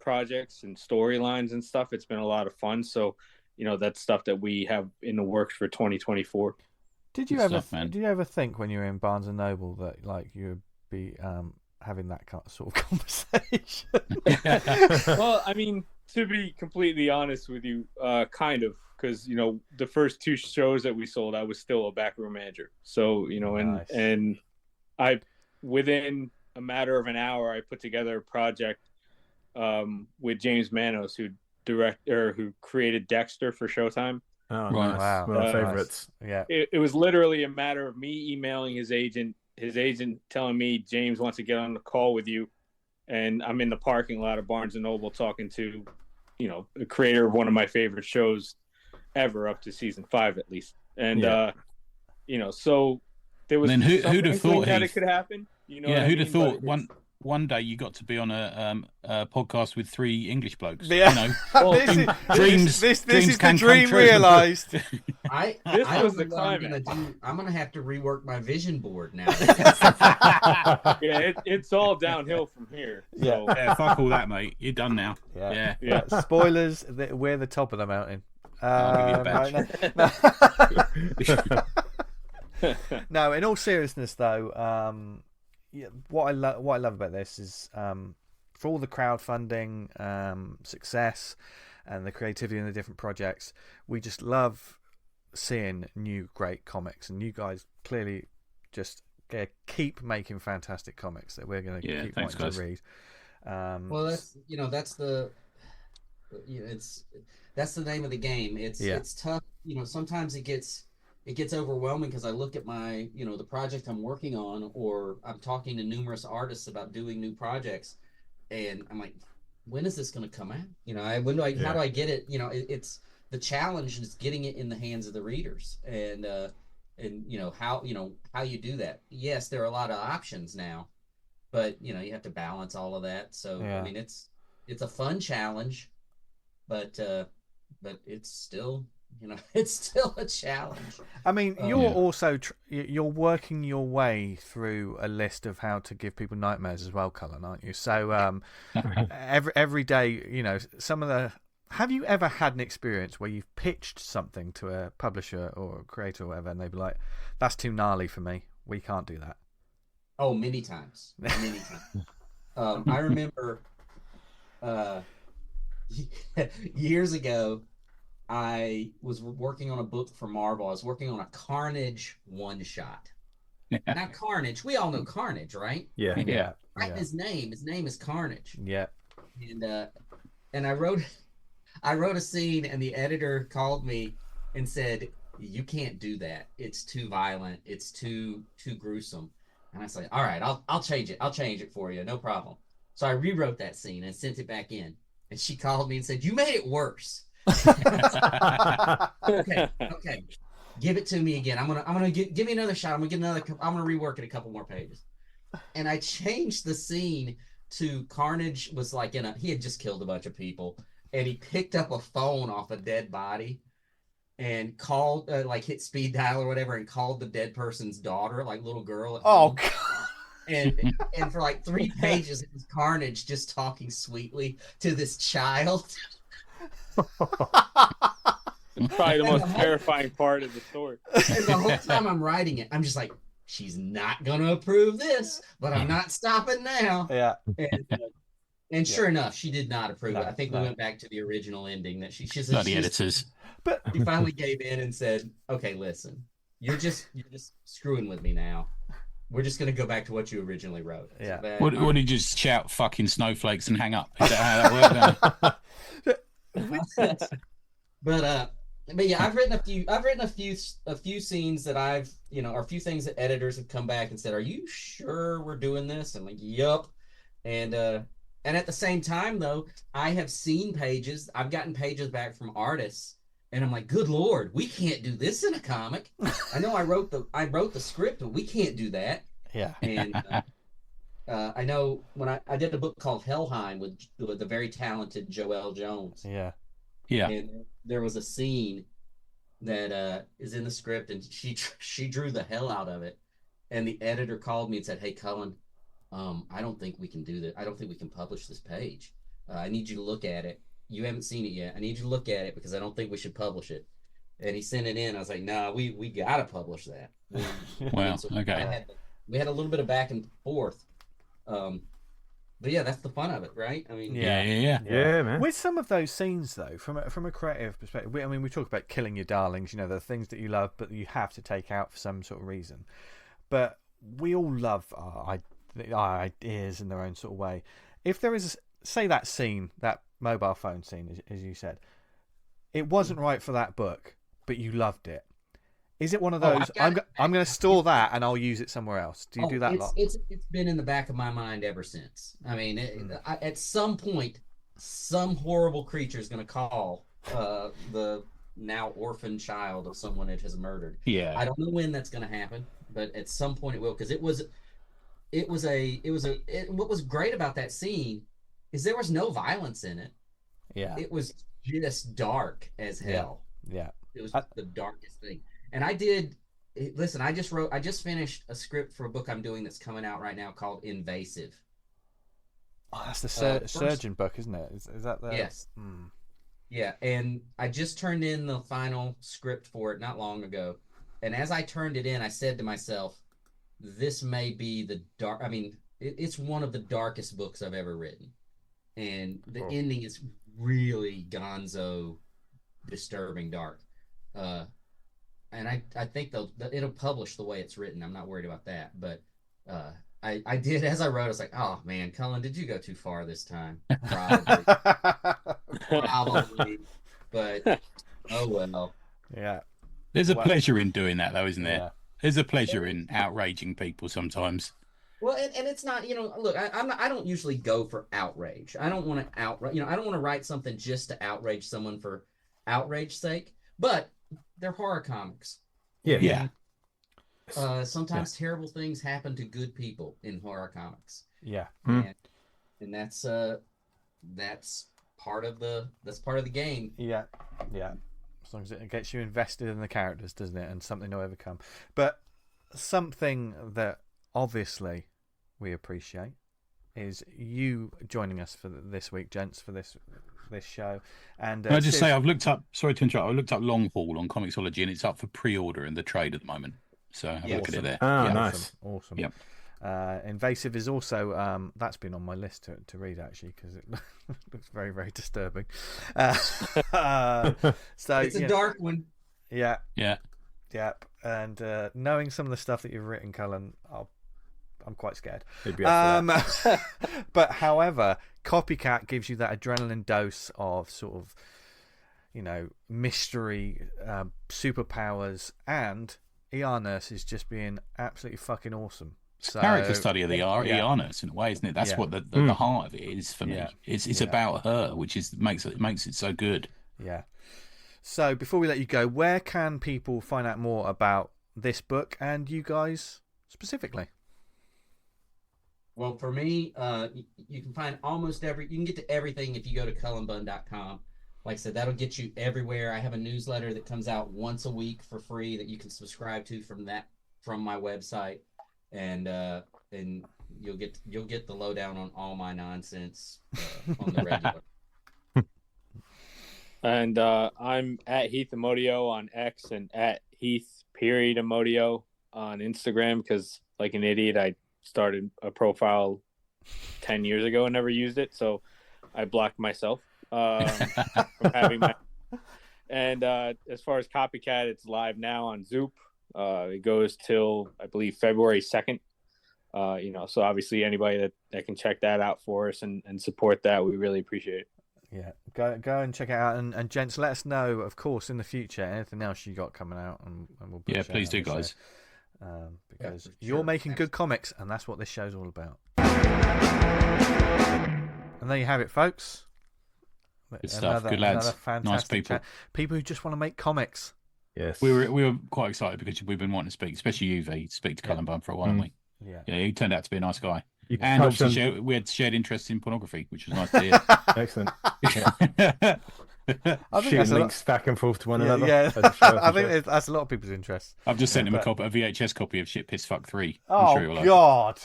S5: projects and storylines and stuff. It's been a lot of fun. So, that's stuff that we have in the works for 2024.
S1: Did you ever think when you were in Barnes and Noble that like you would be having that sort of conversation?
S5: Well, I mean, to be completely honest with you, kind of, because the first 2 shows that we sold, I was still a backroom manager. So
S1: Nice.
S5: and I, within a matter of an hour, I put together a project with James Manos, who created Dexter for Showtime.
S2: Oh,
S3: Right.
S2: nice.
S1: Wow.
S2: One of my favorites.
S1: Yeah.
S5: It was literally a matter of me emailing his agent telling me, James wants to get on the call with you, and I'm in the parking lot of Barnes and Noble talking to, the creator of one of my favorite shows ever, up to season 5 at least. And so there was.
S3: And then who'd have thought
S5: that it could happen?
S3: Who'd have thought one day you got to be on a podcast with 3 English blokes?
S1: Yeah.
S3: Dreams
S1: This
S3: dreams
S1: is the
S3: can come
S1: dream
S3: true.
S1: realised.
S5: This
S4: I
S5: was
S4: don't
S5: the
S4: know what I'm
S5: climax.
S4: gonna do. I'm gonna have to rework my vision board now.
S5: Yeah, it's all downhill from here. So.
S3: Yeah, fuck all that, mate. You're done now.
S1: Yeah.
S3: Yeah.
S1: Spoilers. We're the top of the mountain.
S3: I'll give you a badge.
S1: No, in all seriousness, though, what I love about this is for all the crowdfunding success and the creativity in the different projects, we just love seeing new great comics, and you guys clearly just keep making fantastic comics that we're going to keep wanting to read.
S4: Well, that's the name of the game. It's tough. Sometimes it gets overwhelming because I look at my, the project I'm working on, or I'm talking to numerous artists about doing new projects, and I'm like, when is this going to come out? How do I get it? It's the challenge is getting it in the hands of the readers, and how you do that. Yes, there are a lot of options now, but you have to balance all of that. So I mean, it's a fun challenge, but it's still. It's still a challenge.
S1: I mean, you're also you're working your way through a list of how to give people nightmares as well, Cullen, aren't you? So every day, some of the. Have you ever had an experience where you've pitched something to a publisher or a creator or whatever, and they'd be like, "That's too gnarly for me. We can't do that."
S4: Oh, many times. Many times. I remember years ago, I was working on a book for Marvel. I was working on a Carnage one-shot. Now, Carnage, we all know Carnage, right?
S2: Yeah.
S1: Yeah.
S4: Right.
S1: Yeah.
S4: His name is Carnage.
S1: Yeah.
S4: And I wrote a scene, and the editor called me and said, "You can't do that. It's too violent. It's too gruesome." And I said, "All right, I'll change it. I'll change it for you. No problem." So I rewrote that scene and sent it back in. And she called me and said, "You made it worse." Okay. Give it to me again. I'm gonna give me another shot. I'm gonna rework it a couple more pages. And I changed the scene to Carnage was like he had just killed a bunch of people, and he picked up a phone off a dead body and called hit speed dial or whatever and called the dead person's daughter, like little girl.
S1: Oh God.
S4: And for like 3 pages it was Carnage just talking sweetly to this child.
S5: It's probably the most terrifying part of the story.
S4: And the whole time I'm writing it, I'm just like, she's not gonna approve this, but I'm not stopping now.
S1: Yeah.
S4: And sure enough, she did not approve it. I think we went back to the original ending that she said
S3: Bloody editors.
S1: But
S4: she finally gave in and said, "Okay, listen, you're just screwing with me now. We're just gonna go back to what you originally wrote."
S1: Yeah.
S4: So
S3: What did you just shout "fucking snowflakes" and hang up? Is that how that worked?
S4: But yeah, I've written a few scenes that I've or a few things that editors have come back and said, "Are you sure we're doing this?" I'm like, "Yup." And at the same time though, I have seen pages. I've gotten pages back from artists, and I'm like, "Good Lord, we can't do this in a comic." I know I wrote the script, but we can't do that.
S1: yeah.
S4: And I know when I did a book called Helheim with the very talented Joelle Jones.
S1: Yeah.
S3: Yeah.
S4: And there was a scene that is in the script, and she drew the hell out of it. And the editor called me and said, "Hey, Cullen, I don't think we can do that. I don't think we can publish this page. I need you to look at it. You haven't seen it yet. I need you to look at it because I don't think we should publish it." And he sent it in. I was like, "Nah, we got to publish that."
S3: Wow.
S4: So
S3: Okay.
S4: we had a little bit of back and forth. But yeah, that's the fun of it, right? I mean,
S3: Yeah.
S2: Yeah, man.
S1: With some of those scenes, though, from a creative perspective, we talk about killing your darlings, the things that you love, but you have to take out for some sort of reason. But we all love our ideas in their own sort of way. If there is, say, that scene, that mobile phone scene, as you said, it wasn't right for that book, but you loved it. Is it one of those? I'm going to store that and I'll use it somewhere else. Do you do that a lot?
S4: It's been in the back of my mind ever since. I mean, at some point, some horrible creature is going to call the now orphan child of someone it has murdered.
S3: Yeah.
S4: I don't know when that's going to happen, but at some point it will. Because what was great about that scene is there was no violence in it.
S1: Yeah.
S4: It was just dark as hell.
S1: Yeah.
S4: It was just the darkest thing. And I just finished a script for a book I'm doing that's coming out right now called Invasive.
S1: Oh, that's the surgeon book, isn't it? Is that the...
S4: Yes. Yeah, and I just turned in the final script for it not long ago. And as I turned it in, I said to myself, this may be it's one of the darkest books I've ever written. And the ending is really gonzo, disturbing dark. And I think it'll publish the way it's written. I'm not worried about that. But I did, as I wrote, I was like, "Oh man, Cullen, did you go too far this time?" Probably. Probably. But oh well.
S1: Yeah.
S3: There's a pleasure in doing that, though, isn't there?
S1: Yeah.
S3: There's a pleasure in outraging people sometimes.
S4: Well, and it's not, look, I don't usually go for outrage. I don't want to I don't want to write something just to outrage someone for outrage's sake. But they're horror comics.
S3: Yeah.
S4: Sometimes terrible things happen to good people in horror comics.
S1: Yeah.
S4: And that's part of the game.
S1: Yeah. Yeah. As long as it gets you invested in the characters, doesn't it? And something will overcome. But something that obviously we appreciate is you joining us for this week, gents, for this show. And
S3: Can I just say, I've looked up, sorry to interrupt, I looked up Long Haul on Comixology and it's up for pre-order in the trade at the moment. So have a look at it there.
S2: Oh,
S3: Yeah.
S2: nice.
S1: Awesome.
S3: Yep.
S1: Invasive is also that's been on my list to read actually because it looks very, very disturbing. So
S4: It's a dark one.
S1: Yeah.
S3: Yeah.
S1: And knowing some of the stuff that you've written, Cullen, I'm quite scared. But however, Copycat gives you that adrenaline dose of sort of, mystery, superpowers, and ER Nurse is just being absolutely fucking awesome. So,
S3: character study of the ER Nurse in a way, isn't it? That's what the heart of it is for me. It's about her, which makes it so good.
S1: Yeah. So before we let you go, where can people find out more about this book and you guys specifically?
S4: Well, for me, you can find you can get to everything if you go to cullenbunn.com. Like I said, that'll get you everywhere. I have a newsletter that comes out once a week for free that you can subscribe to from my website, and you'll get the lowdown on all my nonsense on the regular.
S5: And I'm at Heath Amodio on X and at Heath.Amodio on Instagram because, like an idiot, I started a profile 10 years ago and never used it, so I blocked myself from having my. And as far as Copycat, it's live now on Zoop. It goes till I believe February 2nd. So obviously anybody that can check that out for us and support that, we really appreciate it.
S1: Yeah, go and check it out, and gents, let us know, of course, in the future anything else you got coming out, and we'll.
S3: Yeah, please do, guys.
S1: Because you're making good comics, and that's what this show's all about. And there you have it, folks.
S3: Good stuff. Good lads. Nice people.
S1: People who just want to make comics.
S2: Yes.
S3: We were quite excited because we've been wanting to speak, especially you, V, to speak to Cullen Bunn for a while, haven't we?
S1: Yeah.
S3: Yeah, he turned out to be a nice guy. And obviously we had shared interest in pornography, which was nice to hear.
S2: Excellent.
S1: I think
S2: shooting links back and forth to one another.
S1: Yeah, I think that's a lot of people's interest.
S3: I've just sent him a VHS copy of Shit Piss Fuck 3.
S1: Oh, God.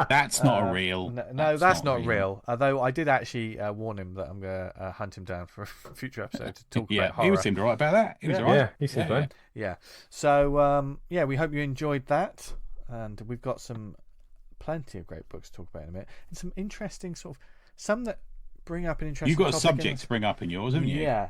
S3: That's not a real.
S1: No, that's not real. Although I did actually warn him that I'm going to hunt him down for a future episode to talk about horror.
S3: He seemed all right about that. He was all right.
S2: Yeah, he seemed fine.
S1: Yeah. So, we hope you enjoyed that. And we've got plenty of great books to talk about in a minute. And some interesting some that bring up an interesting
S3: You've got a
S1: topic
S3: subject to bring up in yours, haven't you?
S1: Yeah.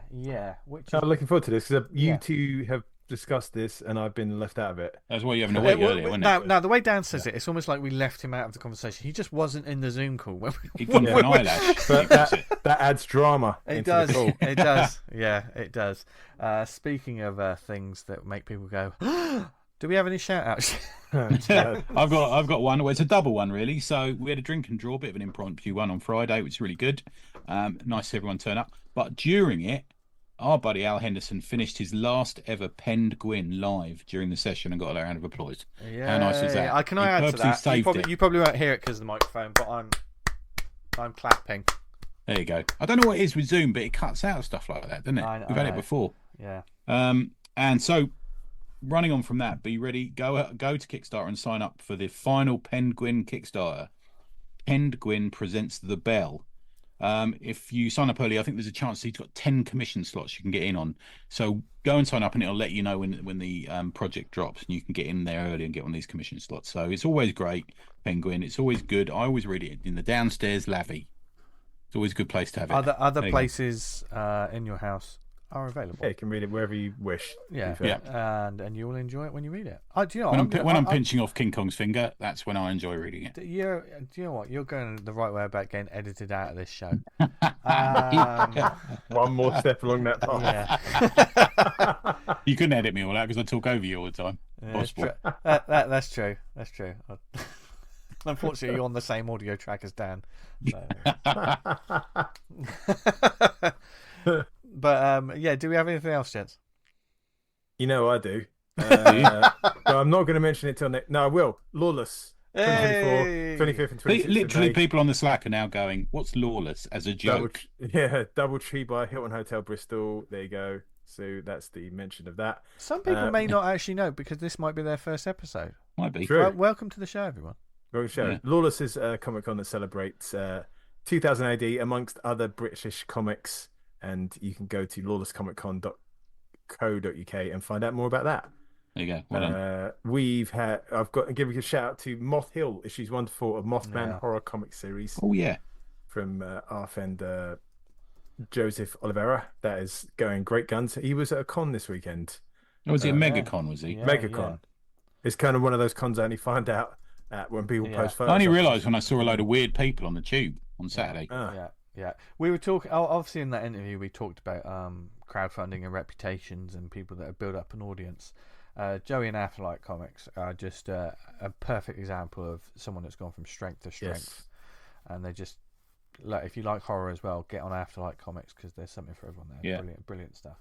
S2: I'm looking forward to this because you two have discussed this and I've been left out of it.
S3: That's why you haven't wait earlier, wasn't it?
S1: No, the way Dan says it, it's almost like we left him out of the conversation. He just wasn't in the Zoom call.
S3: He couldn't for an eyelash.
S2: But that adds drama.
S1: It does. It does. Yeah, it does. Speaking of things that make people go, do we have any shout outs?
S3: I've got one. Well, it's a double one really. So we had a drink and draw, a bit of an impromptu one on Friday, which is really good. Nice to everyone turn up. But during it, our buddy Al Henderson finished his last ever penned Gwyn live during the session and got a round of applause.
S1: Yeah,
S3: how nice was that?
S1: I can add to that. You probably won't hear it because of the microphone, but I'm clapping.
S3: There you go. I don't know what it is with Zoom, but it cuts out stuff like that, doesn't it? We've had it before.
S1: Yeah.
S3: And so, running on from that, be ready. Go to Kickstarter and sign up for the final Penned Gwyn Kickstarter. Penned Gwyn presents The Bell. If you sign up early, I think there's a chance he's got 10 commission slots you can get in on. So go and sign up, and it'll let you know when the project drops, and you can get in there early and get one of these commission slots. So it's always great, Penguin. It's always good. I always read it in the downstairs lavvy. It's always a good place to have it.
S1: Other places in your house are available.
S2: Yeah, you can read it wherever you wish.
S1: Yeah. And you will enjoy it when you read it. Do you know
S3: when I'm pinching off King Kong's finger, that's when I enjoy reading it.
S1: Do you know what? You're going the right way about getting edited out of this show.
S2: One more step along that path.
S1: Yeah.
S3: You couldn't edit me all out because I talk over you all the time.
S1: Yeah, that's true. That's true. Unfortunately, you're on the same audio track as Dan. So. But do we have anything else, gents?
S2: You know I do. But I'm not going to mention it till next. No, I will. Lawless. 25th and 26th.
S3: Literally, people on the Slack are now going, "What's Lawless?" as a joke.
S2: DoubleTree by Hilton Hotel Bristol. There you go. So that's the mention of that.
S1: Some people may not actually know because this might be their first episode.
S3: Might be.
S2: True.
S1: Welcome to the show, everyone.
S2: Welcome to the show. Yeah. Lawless is a Comic Con that celebrates 2000 AD amongst other British comics. And you can go to lawlesscomiccon.co.uk and find out more about that.
S3: There you go. Well done.
S2: I've got to give a shout out to Moth Hill. She's wonderful, a Mothman horror comic series.
S3: Oh yeah.
S2: From our friend Joseph Oliveira. That is going great guns. He was at a con this weekend.
S3: Oh, was he a MegaCon? Was he?
S2: Yeah, MegaCon. Yeah. It's kind of one of those cons I only find out at when people post photos.
S3: I only realised when I saw a load of weird people on the tube on Saturday.
S1: Yeah. We were talking. Obviously, in that interview, we talked about crowdfunding and reputations and people that have built up an audience. Joey and Afterlight Comics are just a perfect example of someone that's gone from strength to strength, and they just. If you like horror as well, get on Afterlight Comics because there's something for everyone there.
S3: Yeah.
S1: Brilliant stuff.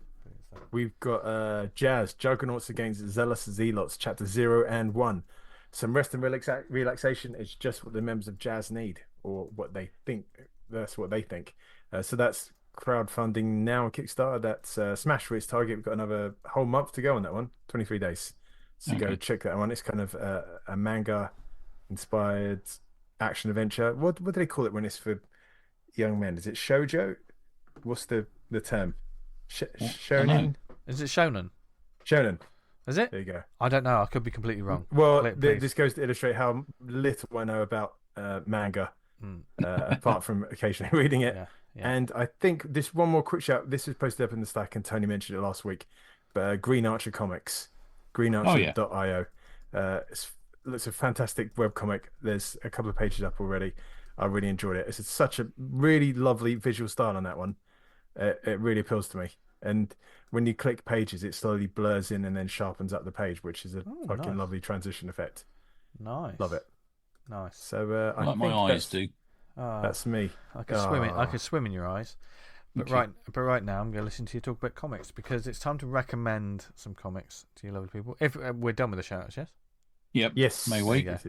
S2: We've got Juggernauts against Zealous Zealots, Chapter 0 and 1. Some rest and relaxation is just what the members of Jazz need, or what they think. That's what they think. So that's crowdfunding now on Kickstarter. That's smashed for its target. We've got another whole month to go on that one, 23 days. So go check that one. It's kind of a manga-inspired action adventure. What do they call it when it's for young men? Is it shoujo? What's the term? Shonen?
S1: Is it shonen?
S2: Shonen.
S1: Is it?
S2: There you go.
S1: I don't know. I could be completely wrong.
S2: Well, this goes to illustrate how little I know about manga, apart from occasionally reading it.
S1: Yeah.
S2: And I think this one more quick shout. This was posted up in the Slack, and Tony mentioned it last week. But Green Archer Comics, greenarcher.io. It's a fantastic webcomic. There's a couple of pages up already. I really enjoyed it. It's such a really lovely visual style on that one. It really appeals to me. And when you click pages, it slowly blurs in and then sharpens up the page, which is a fucking lovely transition effect.
S1: Nice.
S2: Love it.
S1: Nice.
S2: So I
S3: like
S2: think
S3: my eyes do.
S2: That's me.
S1: I could swim in your eyes. But right now I'm going to listen to you talk about comics because it's time to recommend some comics to you lovely people. If we're done with the shout-outs, yes?
S3: Yep.
S2: Yes.
S3: May we?
S2: Yes.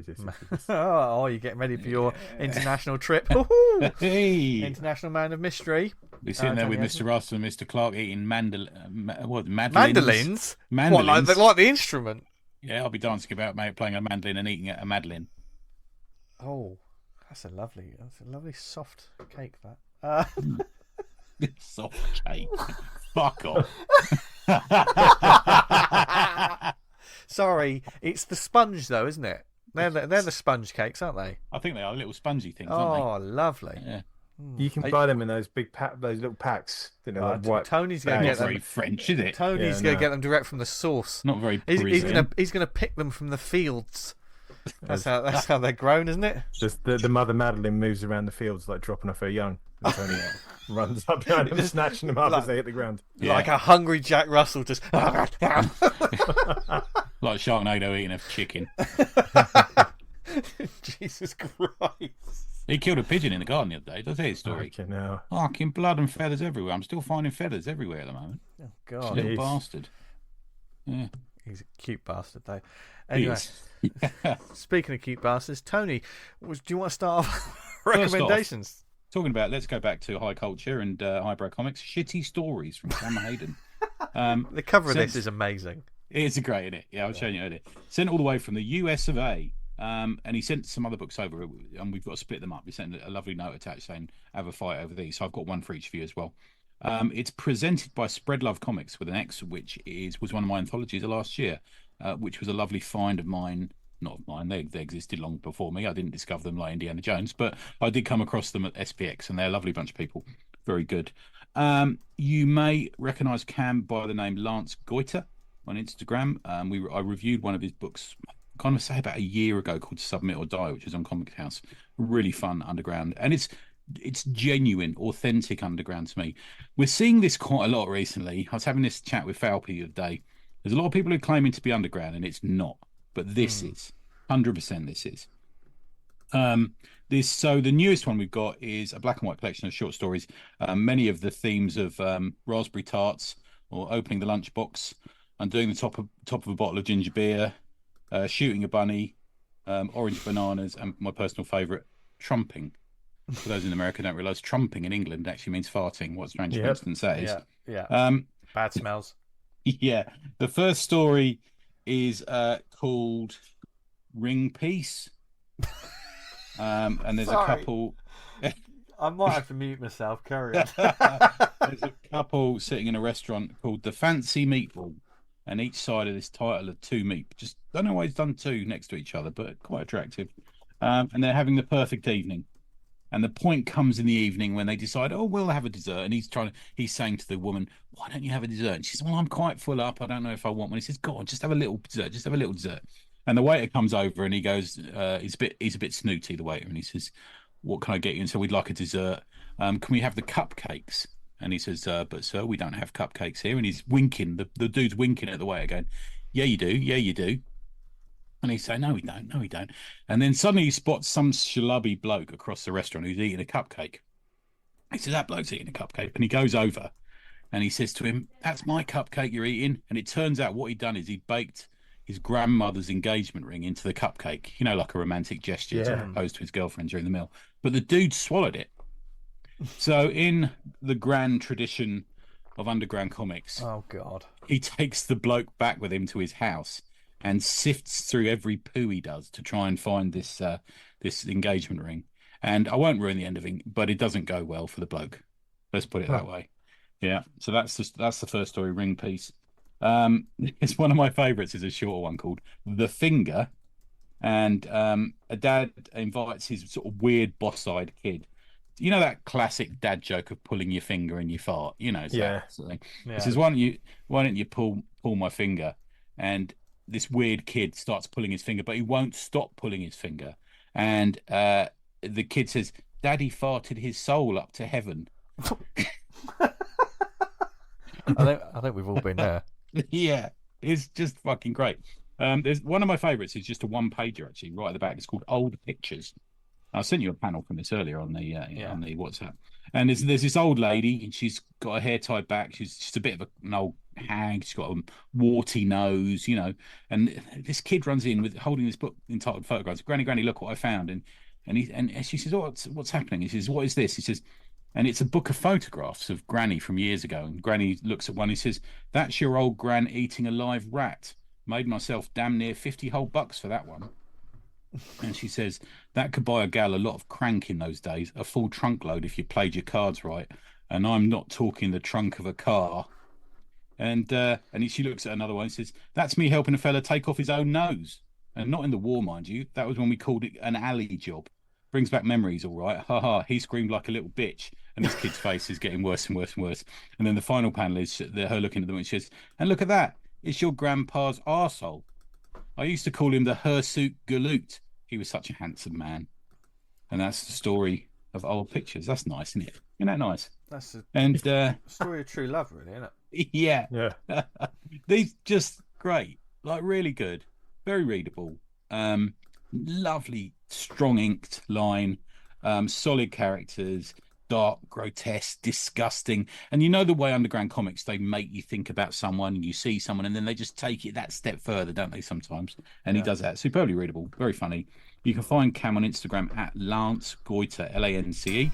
S1: Oh, you're getting ready for your international trip.
S3: Hey.
S1: International Man of Mystery.
S3: We're sitting there with Mr. Russ and Mr. Clark eating mandolins.
S1: Mandolins? What, like the instrument?
S3: Yeah, I'll be dancing about playing a mandolin and eating a madeleine.
S1: Oh, that's a lovely soft cake, that.
S3: Soft cake. Fuck off.
S1: Sorry, it's the sponge though, isn't it? They're the sponge cakes, aren't they?
S3: I think they are little spongy things, aren't
S1: they? Oh, lovely.
S3: Yeah.
S2: You can buy them in those those little packs. Like white.
S1: Tony's going to get them.
S3: Very French, is it?
S1: Tony's going to get them direct from the source.
S3: Not very.
S1: He's going to pick them from the fields. That's how they're grown, isn't it?
S2: Just the mother Madeline moves around the fields like dropping off her young. And Tony runs up behind him, snatching them up as they hit the ground.
S1: Like a hungry Jack Russell, just
S3: like Sharknado eating a chicken.
S1: Jesus Christ!
S3: He killed a pigeon in the garden the other day. Did I tell you his story? Fucking blood and feathers everywhere. I'm still finding feathers everywhere at the moment.
S1: Oh God!
S3: Little bastard. Yeah.
S1: He's a cute bastard, though. Anyway, speaking of cute bastards, Tony, do you want to start off recommendations?
S3: Talking about, let's go back to high culture and highbrow comics. Shitty Stories from Sam Hayden.
S1: The cover of this is amazing.
S3: It's great, isn't it? Yeah, I was showing you earlier. Sent all the way from the US of A. And he sent some other books over, and we've got to split them up. He sent a lovely note attached saying, have a fight over these. So I've got one for each of you as well. It's presented by Spread Love Comics with an X, which was one of my anthologies of last year, which was a lovely find of mine. Not of mine, they existed long before me. I didn't discover them like Indiana Jones, but I did come across them at SPX, and they're a lovely bunch of people. Very good. You may recognise Cam by the name Lance Goiter on Instagram. I reviewed one of his books, kind of say about a year ago, called Submit or Die, which is on Comic House. Really fun underground, and it's genuine, authentic underground to me. We're seeing this quite a lot recently. I was having this chat with Falpy the other day. There's a lot of people who are claiming to be underground, and it's not. But this is 100%. This is. So the newest one we've got is a black and white collection of short stories. Many of the themes of raspberry tarts, or opening the lunchbox, and doing the top of a bottle of ginger beer, shooting a bunny, orange bananas, and my personal favourite, trumping. For those in America who don't realise, trumping in England actually means farting. What a strange coincidence that is.
S1: Yeah. Bad smells.
S3: Yeah. The first story is called Ring Piece. And there's a couple.
S1: I might have to mute myself. Carry on.
S3: There's a couple sitting in a restaurant called the Fancy Meatball. and each side of this title are two meat. Just don't know why he's done two next to each other, but quite attractive. And they're having the perfect evening. And the point comes in the evening when they decide, oh, we'll have a dessert. And he's saying to the woman, why don't you have a dessert? And she says, well, I'm quite full up. I don't know if I want one. He says, go on, just have a little dessert. Just have a little dessert. And the waiter comes over and he goes, he's a bit snooty, the waiter. And he says, what can I get you? And so we'd like a dessert. Can we have the cupcakes? And he says, but sir, we don't have cupcakes here. And he's winking. The dude's winking at the waiter going, yeah, you do. Yeah, you do. And he's saying, no, we don't. No, we don't. And then suddenly he spots some schlubby bloke across the restaurant who's eating a cupcake. He says, that bloke's eating a cupcake. And he goes over and he says to him, that's my cupcake you're eating. And it turns out what he'd done is he baked his grandmother's engagement ring into the cupcake, you know, like a romantic gesture to propose to his girlfriend during the meal. But the dude swallowed it. So in the grand tradition of underground comics,
S1: oh God,
S3: he takes the bloke back with him to his house and sifts through every poo he does to try and find this engagement ring. And I won't ruin the ending, but it doesn't go well for the bloke. Let's put it that way. Yeah. So that's the first story, Ring Piece. It's one of my favourites. Is a shorter one called The Finger, and a dad invites his sort of weird boss-eyed kid. You know that classic dad joke of pulling your finger and you fart. You know, it's that sort of thing. He says, "Why don't you pull my finger?" And this weird kid starts pulling his finger, but he won't stop pulling his finger. And the kid says, "Daddy farted his soul up to heaven."
S1: I think we've all been there.
S3: Yeah, it's just fucking great. There's one of my favourites is just a one pager actually, right at the back. It's called Old Pictures. I sent you a panel from this earlier on the WhatsApp. And there's this old lady, and she's got her hair tied back. She's a bit of an old hag. She's got a warty nose, you know. And this kid runs in with holding this book entitled Photographs. Granny, look what I found. And she says, what's happening? He says, what is this? He says, and it's a book of photographs of Granny from years ago. And Granny looks at one. He says, that's your old gran eating a live rat. Made myself damn near 50 whole bucks for that one. And she says, that could buy a gal a lot of crank in those days, a full trunk load if you played your cards right. And I'm not talking the trunk of a car. And she looks at another one and says, that's me helping a fella take off his own nose. And not in the war, mind you. That was when we called it an alley job. Brings back memories, all right. Ha ha, he screamed like a little bitch. And this kid's face is getting worse and worse and worse. And then the final panel is her looking at them and she says, and look at that. It's your grandpa's arsehole. I used to call him the hirsute galoot. He was such a handsome man. And that's the story of Old Pictures. That's nice, isn't it? Isn't that nice?
S1: That's
S3: a
S1: story of true love, really, isn't
S3: it? Yeah.
S2: Yeah.
S3: These just great. Like really good. Very readable. Lovely, strong inked line. Solid characters. Dark, grotesque, disgusting. And you know the way underground comics, they make you think about someone and you see someone and then they just take it that step further, don't they, sometimes? And he does that. Superbly readable, very funny. You can find Cam on Instagram at Lance Goiter, LanceGoiter,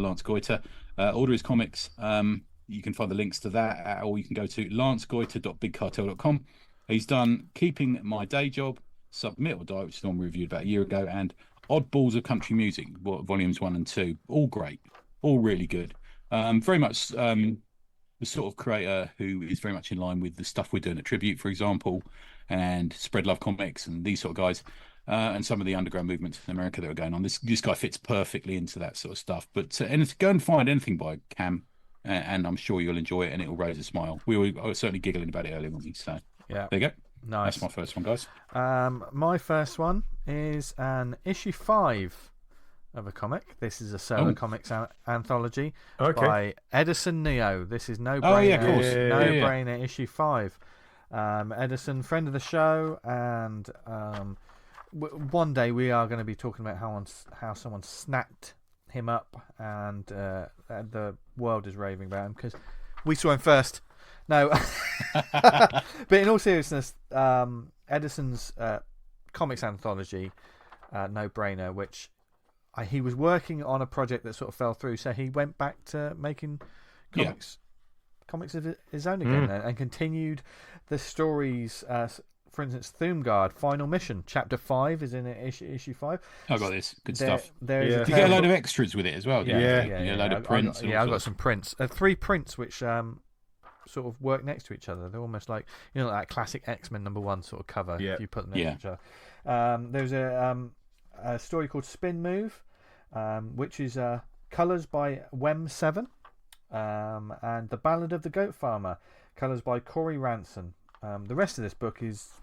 S3: Lance Goiter. Order his comics. You can find the links to that, or you can go to lancegoiter.bigcartel.com. He's done Keeping My Day Job, Submit or Die, which is the one we reviewed about a year ago, and Oddballs of Country Music, volumes 1 and 2. All great, all really good. Very much the sort of creator who is very much in line with the stuff we're doing at Tribute, for example, and Spread Love Comics and these sort of guys, and some of the underground movements in America that are going on. This guy fits perfectly into that sort of stuff. But go and find anything by Cam, and I'm sure you'll enjoy it and it'll raise a smile. I was certainly giggling about it earlier, weren't we? So
S1: yeah,
S3: there you go.
S1: Nice.
S3: That's my first one, guys.
S1: My first one is an issue 5 of a comic. This is a solo comics anthology by Edison Neo. This is No Brainer.
S3: Oh, yeah, of course.
S1: No Brainer issue 5. Edison, friend of the show, and one day we are going to be talking about how someone snapped him up, and the world is raving about him because we saw him first. No, but in all seriousness, Edison's comics anthology, No Brainer, which he was working on a project that sort of fell through, so he went back to making comics of his own again and continued the stories. For instance, Thumgard, Final Mission, Chapter 5 is in issue 5.
S3: I got this. Good stuff.
S1: Did
S3: you get a load of extras with it as well?
S1: Yeah,
S3: a load of prints.
S1: I got some prints. 3 prints, which sort of work next to each other. They're almost like, you know, that classic X-Men #1 sort of cover.
S2: Yeah.
S1: If you put them next to each other. There's a story called Spin Move, which is colours by Wem7, and The Ballad of the Goat Farmer, colours by Corey Ranson. The rest of this book is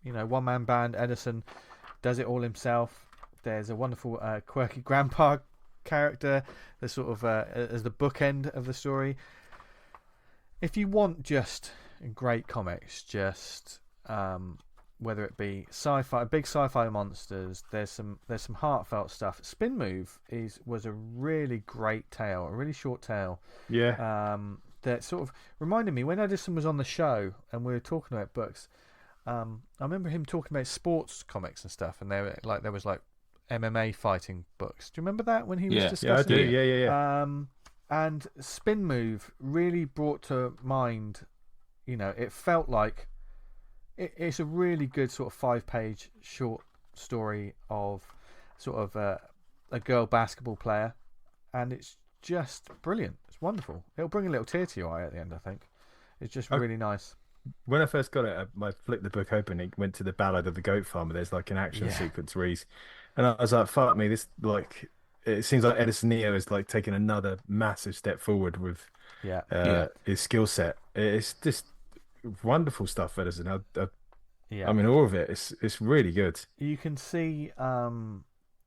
S1: you know, one-man band. Edison does it all himself. There's a wonderful quirky grandpa character that's sort of as the bookend of the story. If you want just great comics, just whether it be sci-fi, big sci-fi monsters, there's some heartfelt stuff. Spin Move was a really great tale, a really short tale.
S2: Yeah.
S1: That sort of reminded me when Edison was on the show and we were talking about books. I remember him talking about sports comics and stuff, and there was like MMA fighting books. Do you remember that when he was discussing?
S2: Yeah, I do. Yeah.
S1: And Spin Move really brought to mind, you know, it felt like it's a really good sort of 5-page short story of sort of a girl basketball player, and it's just brilliant. It's wonderful. It'll bring a little tear to your eye at the end, I think. It's just really nice.
S2: When I first got it, I flicked the book open. It went to The Ballad of the Goat Farmer. There's like an action sequence where and I was like, "Fuck me!" This like it seems like Edison Neo is like taking another massive step forward with his skill set. It's just wonderful stuff, Edison. I mean, all of it. It's really good.
S1: You can see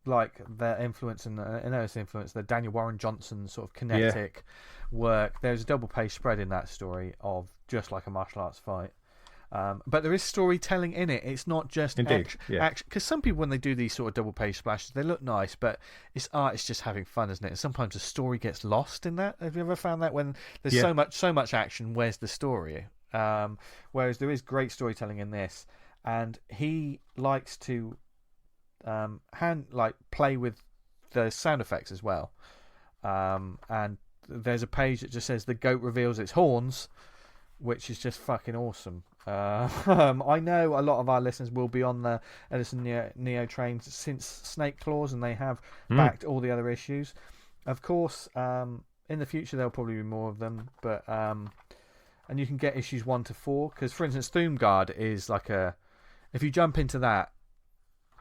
S1: like their influence and Edison influence, the Daniel Warren Johnson sort of kinetic work. There's a double page spread in that story of just like a martial arts fight. But there is storytelling in it. It's not just action. Because some people, when they do these sort of double page splashes, they look nice, but it's art. It's just having fun, isn't it? And sometimes the story gets lost in that. Have you ever found that when there's so much action? Where's the story? Whereas there is great storytelling in this, and he likes to play with the sound effects as well. And there's a page that just says the goat reveals its horns, which is just fucking awesome. I know a lot of our listeners will be on the Edison Neo train since Snake Claws, and they have backed all the other issues. Of course, in the future there'll probably be more of them, but and you can get issues 1 to 4, because for instance Thumgard is like if you jump into that,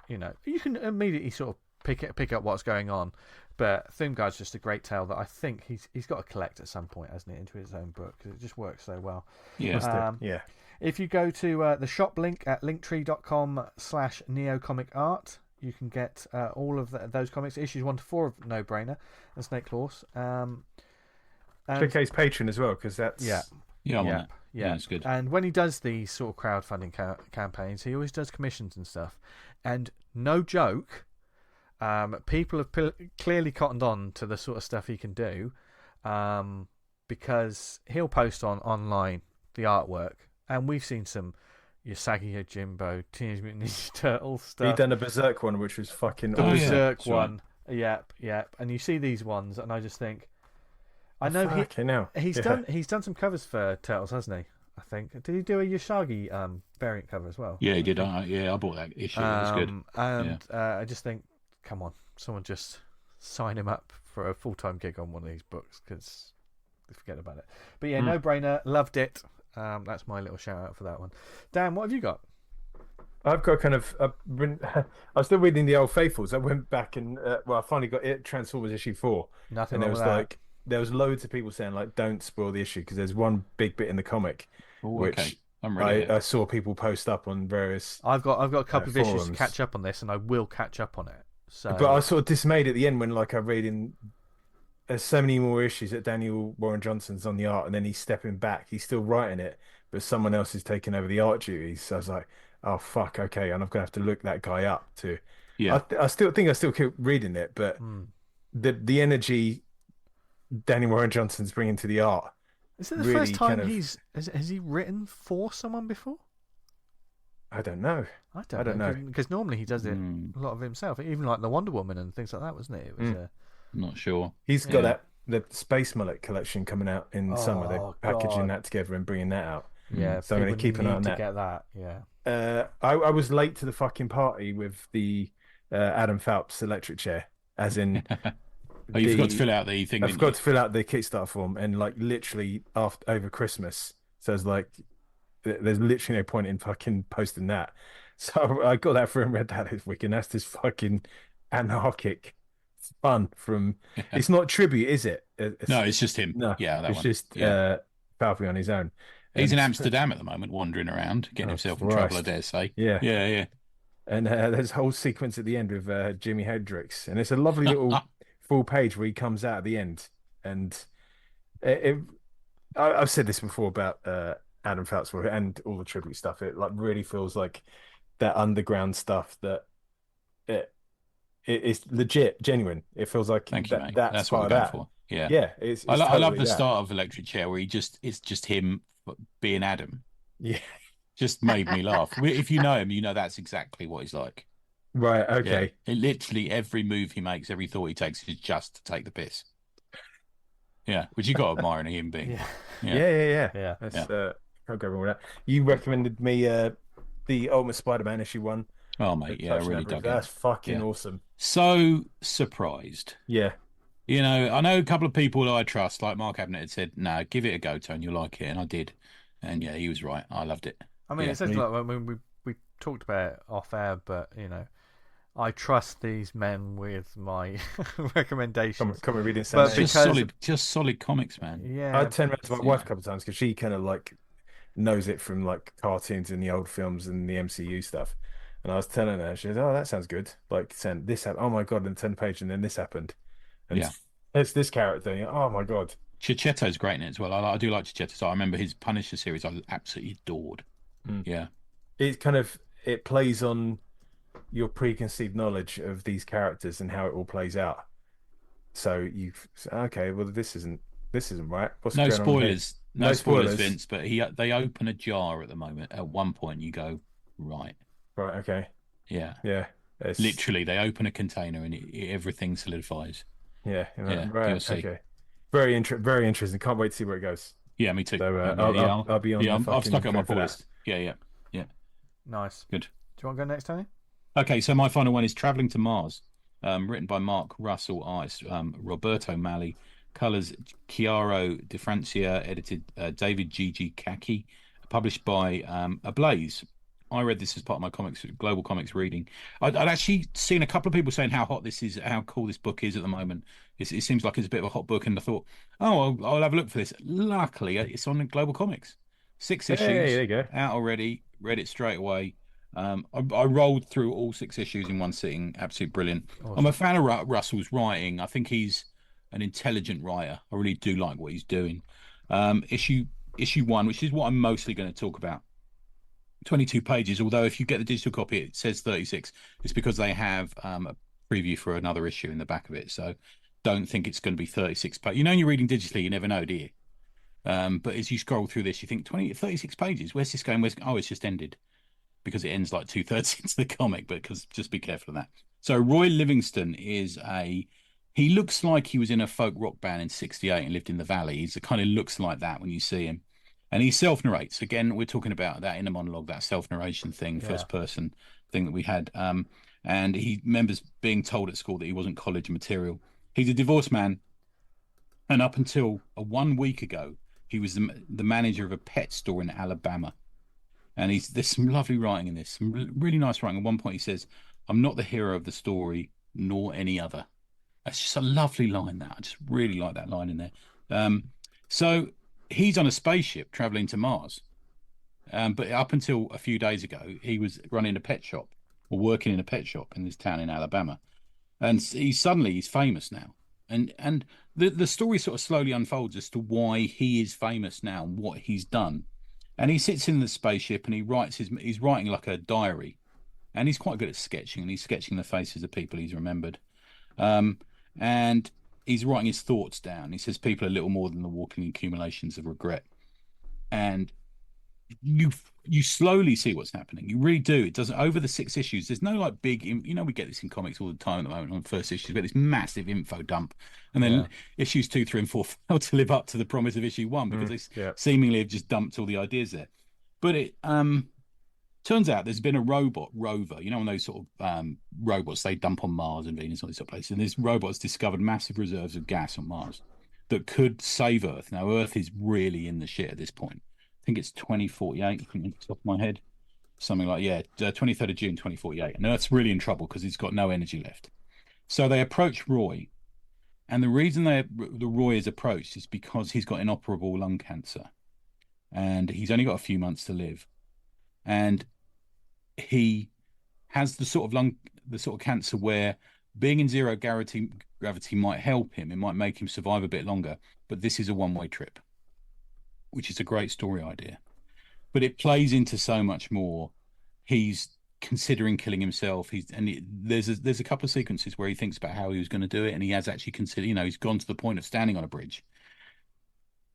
S1: you know, you can immediately sort of pick up what's going on. But Thumgard's just a great tale that I think he's got to collect at some point, hasn't he, into his own book, because it just works so well.
S3: Yeah.
S1: If you go to the shop link at linktree.com/neocomicart, you can get all of those comics, issues 1 to 4 of No Brainer and Snake Claws.
S2: Click his Patreon as well, because that's
S3: Yeah, it's good.
S1: And when he does these sort of crowdfunding campaigns, he always does commissions and stuff. And no joke, people have clearly cottoned on to the sort of stuff he can do, because he'll post online the artwork, and we've seen some Usagi Yojimbo, Teenage Mutant Ninja Turtles stuff.
S2: He done a Berserk one, which was fucking
S1: the
S2: awesome.
S1: Berserk one. Right. Yep. And you see these ones, and I just think, I know he's done some covers for Turtles, hasn't he? I think. Did he do a Usagi variant cover as well?
S3: Yeah, he did. I bought that issue. It was good.
S1: And I just think, come on, someone just sign him up for a full-time gig on one of these books, because forget about it. But yeah, No Brainer, loved it. That's my little shout out for that one. Dan, what have you got?
S2: I've got I was still reading the Old Faithfuls. I went back and I finally got it, Transformers issue 4.
S1: Nothing.
S2: And
S1: there was
S2: there was loads of people saying like, don't spoil the issue, because there's one big bit in the comic which I saw people post up on various.
S1: I've got a couple of issues
S2: forums
S1: to catch up on this, and I will catch up on it. So,
S2: but I was sort of dismayed at the end when like I read in. There's so many more issues that Daniel Warren Johnson's on the art, and then he's stepping back. He's still writing it, but someone else is taking over the art duties. So I was like, oh fuck, okay, and I'm gonna have to look that guy up too.
S3: Yeah,
S2: I still keep reading it, but the energy Daniel Warren Johnson's bringing to the art.
S1: Is it the first time has he written for someone before?
S2: I don't know.
S1: I don't know, because normally he does it a lot of himself, even like the Wonder Woman and things like that, wasn't it? It was.
S3: I'm not sure.
S2: He's got the Space Mullet collection coming out in summer. They're packaging that together and bringing that out.
S1: Yeah,
S2: so I'm going to keep an eye on that.
S1: Get that. Yeah.
S2: I was late to the fucking party with the Adam Phelps electric chair, as in
S3: Oh, you forgot to fill out the thing.
S2: I forgot to fill out the Kickstarter form, and like literally over Christmas, so it's like there's literally no point in fucking posting that. So I got that from Red Hat this week, and that's this fucking anarchic fun from. It's not tribute, is it?
S3: No, it's just him.
S2: No,
S3: yeah, that
S2: it's
S3: one.
S2: just Falfy on his own.
S3: He's in
S2: And-
S3: Amsterdam at the moment, wandering around, getting himself in
S2: Christ.
S3: trouble, I dare say.
S2: Yeah.
S3: Yeah.
S2: And there's a whole sequence at the end with Jimi Hendrix, and it's a lovely little full page where he comes out at the end. And I've said this before about Adam Fouts and all the tribute stuff. It like really feels like that underground stuff that it's legit, genuine. It feels like
S3: Thank you, mate.
S2: that's
S3: what
S2: part
S3: we're
S2: of
S3: going
S2: that.
S3: for. Yeah,
S2: Yeah.
S3: I love the start of Electric Chair where it's just him being Adam.
S2: Yeah.
S3: Just made me laugh. If you know him, you know that's exactly what he's like.
S2: Right. Okay.
S3: Yeah. Literally every move he makes, every thought he takes is just to take the piss. Yeah, which you got to admire in a human being.
S2: Yeah. That's, can't go wrong with that. You recommended me the Ultimate Spider-Man issue 1.
S3: Oh mate, yeah, I really dug it.
S2: That's fucking awesome.
S3: So surprised.
S2: Yeah.
S3: You know, I know a couple of people that I trust, like Mark Abnett had said, no, give it a go, Tone, you'll like it. And I did. And yeah, he was right. I loved it.
S1: I mean, it's like when we talked about it off air, but you know, I trust these men with my recommendations.
S2: Come and read it.
S3: But just solid comics, man.
S1: Yeah.
S2: I turned around to my wife a couple of times because she kind of like knows it from like cartoons and the old films and the MCU stuff. And I was telling her, she said, "Oh, that sounds good." Like, saying this happened. Oh my god! And 10 page, and then this happened. And it's this character. Oh my god.
S3: Cicchetto's great in it as well. I do like Cicchetto. So I remember his Punisher series. I absolutely adored. Yeah.
S2: It plays on your preconceived knowledge of these characters and how it all plays out. So you okay? Well, this isn't right. What's
S3: no
S2: going
S3: spoilers.
S2: On here?
S3: No spoilers, Vince. But they open a jar at the moment. At one point, you go right.
S2: Right. Okay.
S3: Yeah.
S2: Yeah.
S3: Literally, they open a container and everything solidifies.
S2: Yeah.
S3: Yeah.
S2: Right. Okay. Very interesting. Can't wait to see where it goes.
S3: Yeah, me too.
S2: So I'll be on.
S3: Yeah, I've stuck it on my pull list. Yeah.
S1: Nice.
S3: Good.
S1: Do you want to go next, Tony?
S3: Okay, so my final one is Traveling to Mars, written by Mark Russell, artist Roberto Mali, colors Chiaro Di Francia, edited David G.G. Kaki, published by Ablaze. I read this as part of my global comics reading. I'd actually seen a couple of people saying how hot this is, how cool this book is at the moment. It seems like it's a bit of a hot book, and I thought, I'll have a look for this. Luckily, it's on global comics. 6 issues,
S2: there you go.
S3: out already. Read it straight away. I rolled through all 6 issues in one sitting. Absolutely brilliant. Awesome. I'm a fan of Russell's writing. I think he's an intelligent writer. I really do like what he's doing. Issue 1, which is what I'm mostly going to talk about. 22 pages, although if you get the digital copy it says 36. It's because they have a preview for another issue in the back of it, so don't think it's going to be 36 pages. You know, when you're reading digitally, you never know, do you? But as you scroll through this, you think 36 pages, where's this going? It's just ended, because it ends like 2/3 into the comic, but just be careful of that. So Roy Livingston he looks like he was in a folk rock band in 68 and lived in the valley. He kind of looks like that when you see him. And he self-narrates. Again, we're talking about that inner monologue, that self-narration thing, first-person thing that we had. And he remembers being told at school that he wasn't college material. He's a divorced man. And up until 1 week ago, he was the manager of a pet store in Alabama. And there's some lovely writing in this, some really nice writing. At one point he says, "I'm not the hero of the story, nor any other." That's just a lovely line, that. I just really like that line in there. So he's on a spaceship traveling to Mars. But up until a few days ago, he was running a pet shop or working in a pet shop in this town in Alabama. And he's famous now. And the story sort of slowly unfolds as to why he is famous now and what he's done. And he sits in the spaceship and he's writing like a diary. And he's quite good at sketching, and he's sketching the faces of people he's remembered. And he's writing his thoughts down. He says people are little more than the walking accumulations of regret. And you slowly see what's happening. You really do. It doesn't, over the 6 issues, there's no like big, we get this in comics all the time at the moment on the first issues, but this massive info dump. And then issues 2, 3, and 4 fail to live up to the promise of issue 1 because they seemingly have just dumped all the ideas there. But Turns out there's been a robot rover, you know, on those sort of robots they dump on Mars and Venus, all these sort of places. And this robot's discovered massive reserves of gas on Mars that could save Earth. Now, Earth is really in the shit at this point. I think it's 2048, I think, off the top of my head. Something like, 23rd of June, 2048. And Earth's really in trouble because it's got no energy left. So they approach Roy. And the reason the Roy is approached is because he's got inoperable lung cancer. And he's only got a few months to live. And he has the sort of cancer where being in zero gravity might help him. It might make him survive a bit longer. But this is a one-way trip, which is a great story idea. But it plays into so much more. He's considering killing himself. There's a couple of sequences where he thinks about how he was going to do it, and he has actually considered. You know, he's gone to the point of standing on a bridge.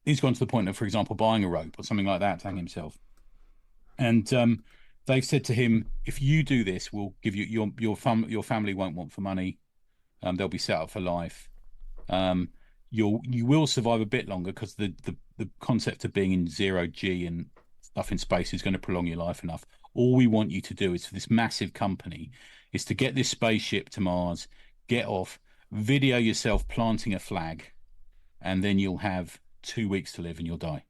S3: He's gone to the point of, for example, buying a rope or something like that to hang himself. And they've said to him, "If you do this, we'll give you your family won't want for money. They'll be set up for life. You will survive a bit longer because the concept of being in zero G and stuff in space is going to prolong your life enough. All we want you to do is for this massive company is to get this spaceship to Mars, get off, video yourself planting a flag, and then you'll have 2 weeks to live and you'll die."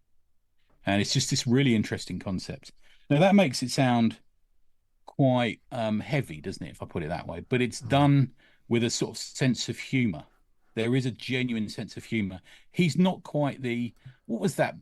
S3: And it's just this really interesting concept. Now that makes it sound quite heavy, doesn't it, if I put it that way? But it's done with a sort of sense of humor. There is a genuine sense of humor. He's not quite what was that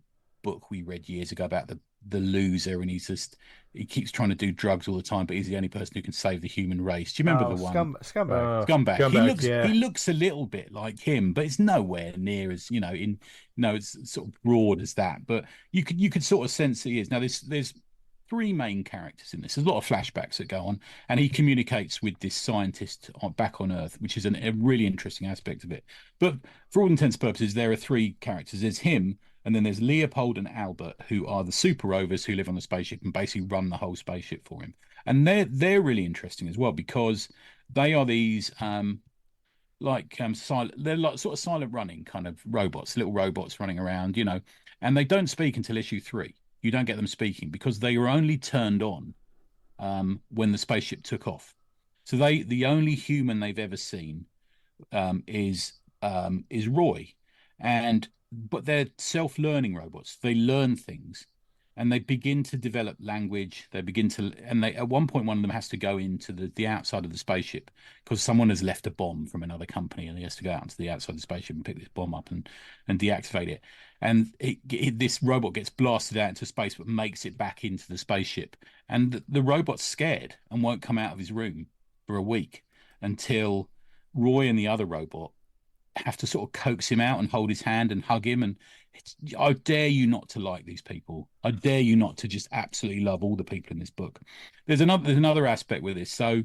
S3: book we read years ago about the loser, and he keeps trying to do drugs all the time, but he's the only person who can save the human race. Do you remember the one? Scumbag. He looks a little bit like him, but it's nowhere near as, you know, it's sort of broad as that. But you could sort of sense he is. Now there's three main characters in this. There's a lot of flashbacks that go on, and he communicates with this scientist back on Earth, which is a really interesting aspect of it. But for all intents and purposes, there are three characters. There's him, and then there's Leopold and Albert, who are the super rovers who live on the spaceship and basically run the whole spaceship for him. And they're really interesting as well, because they are these silent, they're like sort of silent running kind of robots, little robots running around, you know, and they don't speak until issue 3. You don't get them speaking because they were only turned on when the spaceship took off. So the only human they've ever seen is Roy, but they're self-learning robots. They learn things, and they begin to develop language. And at one point, one of them has to go into the outside of the spaceship because someone has left a bomb from another company, and he has to go out into the outside of the spaceship and pick this bomb up and deactivate it. And this robot gets blasted out into space, but makes it back into the spaceship. And the robot's scared and won't come out of his room for a week until Roy and the other robot have to sort of coax him out and hold his hand and hug him. And I dare you not to like these people. I dare you not to just absolutely love all the people in this book. There's another aspect with this. So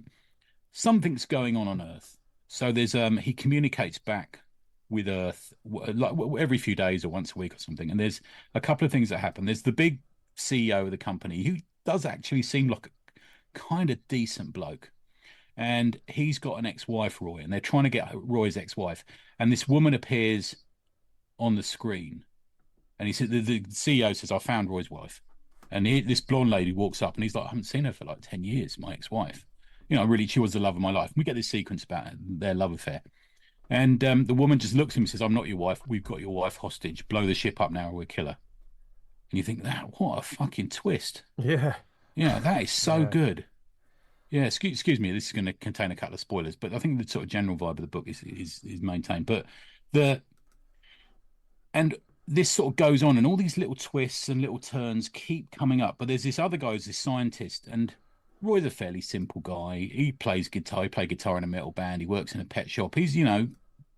S3: something's going on Earth. So there's he communicates back with Earth like every few days or once a week or something. And there's a couple of things that happen. There's the big CEO of the company who does actually seem like a kind of decent bloke. And he's got an ex-wife, Roy, and they're trying to get Roy's ex-wife. And this woman appears on the screen. And he said, the CEO says, "I found Roy's wife." And this blonde lady walks up, and he's like, "I haven't seen her for like 10 years, my ex-wife. You know, really, she was the love of my life." And we get this sequence about their love affair. And the woman just looks at him and says, "I'm not your wife. We've got your wife hostage. Blow the ship up now or we'll kill her." And you think, what a fucking twist.
S2: Yeah.
S3: Yeah, that is so good. Yeah, excuse me. This is going to contain a couple of spoilers, but I think the sort of general vibe of the book is maintained. But this sort of goes on, and all these little twists and little turns keep coming up. But there's this other guy who's this scientist, and Roy's a fairly simple guy. He plays guitar. He played guitar in a metal band. He works in a pet shop. He's, you know,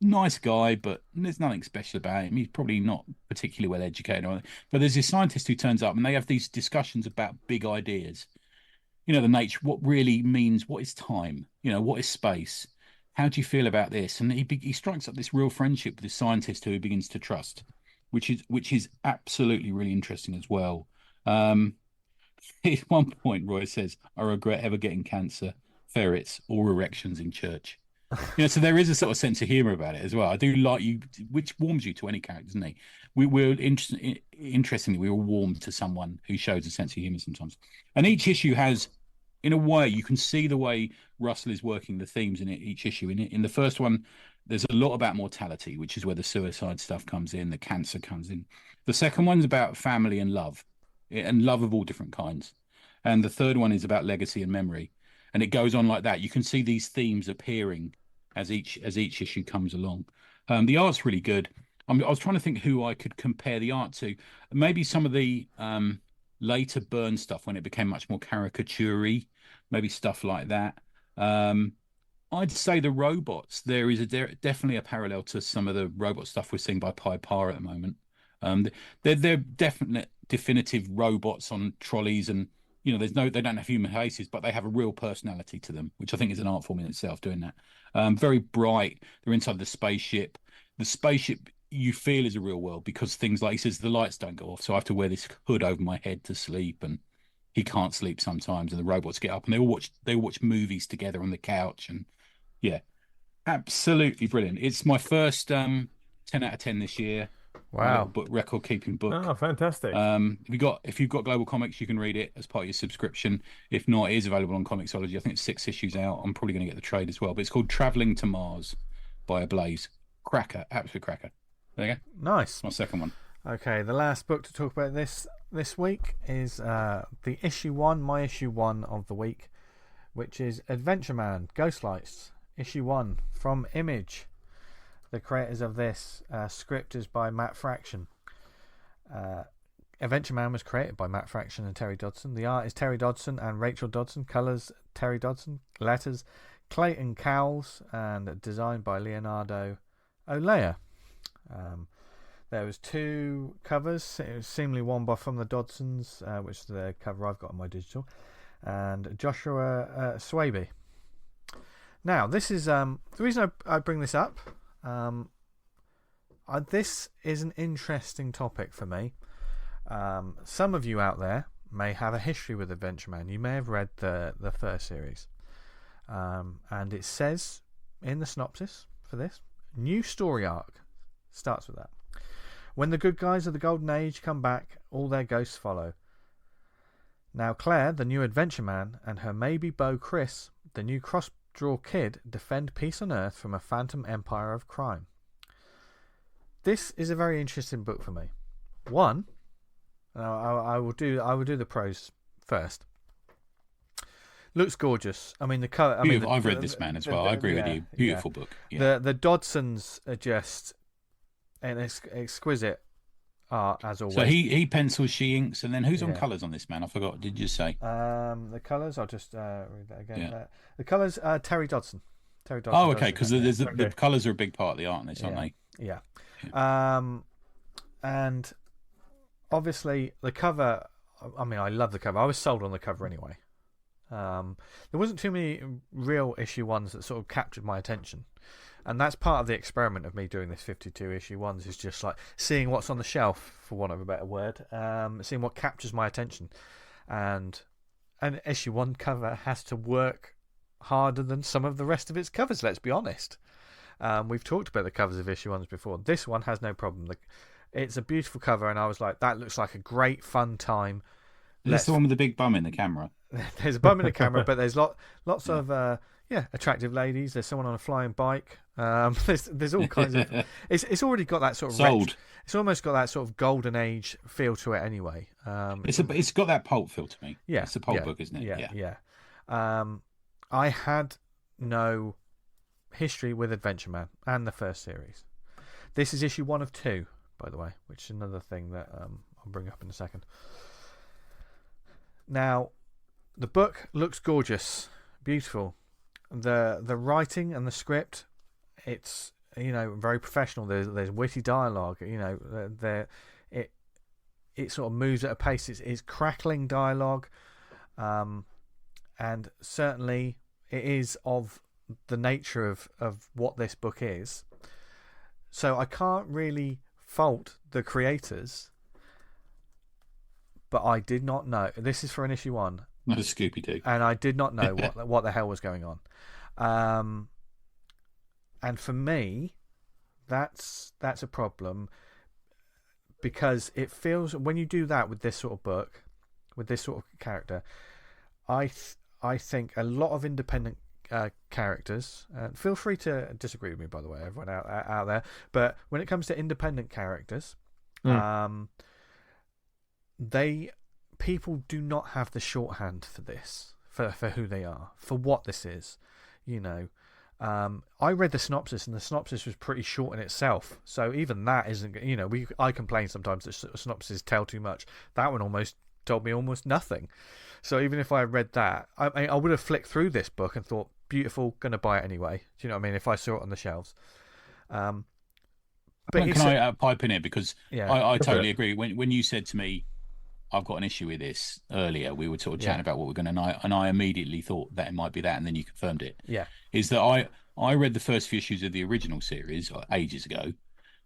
S3: nice guy, but there's nothing special about him. He's probably not particularly well educated or anything. But there's this scientist who turns up, and they have these discussions about big ideas. You know, the nature, what really means, what is time? You know, what is space? How do you feel about this? And he strikes up this real friendship with this scientist who he begins to trust, which is absolutely really interesting as well. At one point, Roy says, "I regret ever getting cancer, ferrets, or erections in church." So there is a sort of sense of humor about it as well. I do like you, which warms you to any character, doesn't he? Interestingly, we were warmed to someone who shows a sense of humor sometimes. And each issue has, in a way, you can see the way Russell is working the themes in each issue. In the first one, there's a lot about mortality, which is where the suicide stuff comes in, the cancer comes in. The second one's about family and love of all different kinds. And the third one is about legacy and memory. And it goes on like that. You can see these themes appearing as each issue comes along. The art's really good. I was trying to think who I could compare the art to. Maybe some of the later Byrne stuff when it became much more caricature-y, maybe stuff like that. I'd say the robots, there is definitely a parallel to some of the robot stuff we're seeing by Pi Par at the moment. They're definitive robots on trolleys, and they don't have human faces, but they have a real personality to them, which I think is an art form in itself doing that. Very bright. They're inside the spaceship. The spaceship you feel is a real world because things like, he says, the lights don't go off, so I have to wear this hood over my head to sleep, and he can't sleep sometimes, and the robots get up and they all watch movies together on the couch, and yeah, absolutely brilliant. It's my first 10 out of 10 this year.
S1: Wow.
S3: Book record keeping book.
S2: Oh, fantastic.
S3: If you've got Global Comics, you can read it as part of your subscription. If not, it is available on Comixology. I think it's 6 issues out. I'm probably going to get the trade as well, but it's called Traveling to Mars by Ablaze. Cracker, absolute cracker. There you go.
S1: Nice.
S3: My second one.
S1: Okay, the last book to talk about this week is the issue 1, my issue 1 of the week, which is Adventureman Ghostlights, issue 1 from Image. The creators of this script is by Matt Fraction. Adventureman was created by Matt Fraction and Terry Dodson. The art is Terry Dodson and Rachel Dodson. Colors Terry Dodson. Letters Clayton Cowles, and designed by Leonardo Olea. There was 2 covers. It was seemingly one from the Dodsons, which is the cover I've got on my digital, and Joshua Swaby. Now, this is the reason I bring this up. This is an interesting topic for me. Some of you out there may have a history with Adventureman. You may have read the first series, and it says in the synopsis for this, new story arc starts with that. When the good guys of the Golden Age come back, all their ghosts follow. Now Claire, the new Adventureman, and her maybe beau Chris, the new cross-draw kid, defend peace on Earth from a phantom empire of crime. This is a very interesting book for me. One, I will do the pros first. Looks gorgeous. I mean, the color.
S3: I've read this, man, as well. I agree with you. Beautiful book.
S1: Yeah. The Dodsons are just an exquisite art, as always.
S3: So he pencils, she inks, and then who's on colours on this, man? I forgot. Did you say?
S1: The colours. I'll just read that again. Yeah. The colours. Terry Dodson.
S3: Oh, okay. Because the colours are a big part of the art in this, aren't they?
S1: Yeah. And obviously the cover. I mean, I love the cover. I was sold on the cover anyway. There wasn't too many real issue 1s that sort of captured my attention, and that's part of the experiment of me doing this 52 issue 1s, is just like seeing what's on the shelf, for want of a better word, seeing what captures my attention. And an issue 1 cover has to work harder than some of the rest of its covers, let's be honest. We've talked about the covers of issue 1s before. This one has no problem. It's a beautiful cover, and I was like, that looks like a great fun time.
S3: That's the one with the big bum in the camera.
S1: There's a bum in the camera, but there's lots of attractive ladies. There's someone on a flying bike. There's all kinds of. It's already got that sort of
S3: sold.
S1: It's almost got that sort of golden age feel to it anyway.
S3: It's got that pulp feel to me.
S1: Yeah,
S3: it's a pulp book, isn't it?
S1: Yeah. I had no history with Adventureman and the first series. This is issue 1 of 2, by the way, which is another thing that I'll bring up in a second. Now, the book looks gorgeous, beautiful. The writing and the script, it's very professional. There's witty dialogue. It sort of moves at a pace. It's crackling dialogue, and certainly it is of the nature of what this book is. So I can't really fault the creators. But I did not know. This is for an issue 1.
S3: Not a Scooby-Doo.
S1: And I did not know what the hell was going on. And for me, that's a problem, because it feels, when you do that with this sort of book, with this sort of character, I think a lot of independent characters, feel free to disagree with me, by the way, everyone out there, but when it comes to independent characters, people do not have the shorthand for this, for who they are, for what this is, you know. I read the synopsis, and the synopsis was pretty short in itself, so even that isn't, you know, I complain sometimes that synopses tell too much. That one almost told me almost nothing. So even if I read that, I would have flicked through this book and thought, beautiful, gonna buy it anyway. Do you know what I mean? If I saw it on the shelves. But
S3: can I pipe in it, because
S1: Yeah.
S3: I totally agree. When you said to me, I've got an issue with this earlier, we were sort of chatting about what we're going to, and I immediately thought that it might be that, and then you confirmed it.
S1: Yeah.
S3: Is that I read the first few issues of the original series ages ago,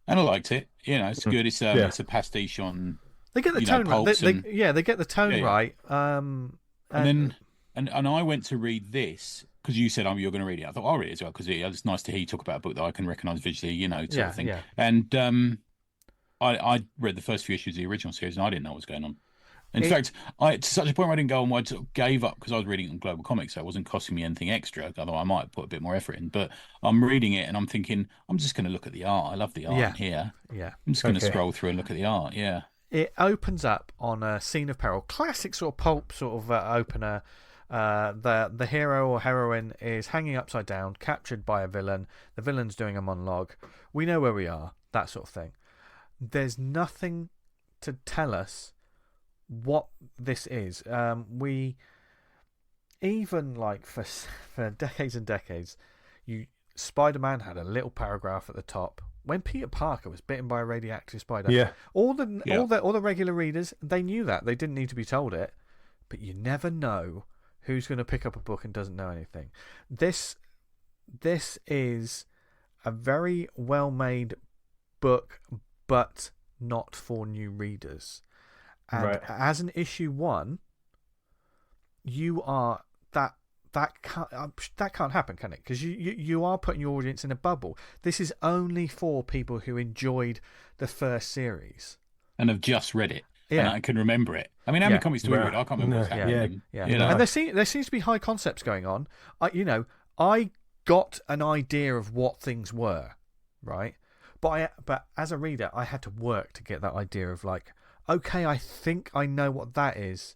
S3: and I liked it. You know, it's good. It's a pastiche on.
S1: They get the tone right. They get the tone right. And
S3: I went to read this because you said, you're going to read it. I thought I'll read it as well, because it's nice to hear you talk about a book that I can recognise visually, you know, sort of thing.
S1: Yeah.
S3: And I read the first few issues of the original series, and I didn't know what was going on. In fact, to such a point where I didn't go on, I sort of gave up, because I was reading it on Global Comics, so it wasn't costing me anything extra, although I might put a bit more effort in. But I'm reading it and I'm thinking, I'm just going to look at the art. I love the art in here.
S1: Yeah.
S3: I'm just going to scroll through and look at the art. Yeah.
S1: It opens up on a scene of peril, classic sort of pulp sort of opener. The hero or heroine is hanging upside down, captured by a villain. The villain's doing a monologue. We know where we are, that sort of thing. There's nothing to tell us what this is. We, even like for decades and decades, Spider-Man had a little paragraph at the top. When Peter Parker was bitten by a radioactive spider, all the regular readers, they knew that. They didn't need to be told it. But you never know who's going to pick up a book and doesn't know anything. This is a very well-made book, but not for new readers. And as an issue 1, you are that can't happen, can it? Because you are putting your audience in a bubble. This is only for people who enjoyed the first series
S3: and have just read it. Yeah, and I can remember it. I mean, how many comics do we read? I can't remember what's happening.
S1: Yeah.
S3: You know?
S1: And there seems to be high concepts going on. I got an idea of what things were, right? But as a reader, I had to work to get that idea of like, okay, I think I know what that is.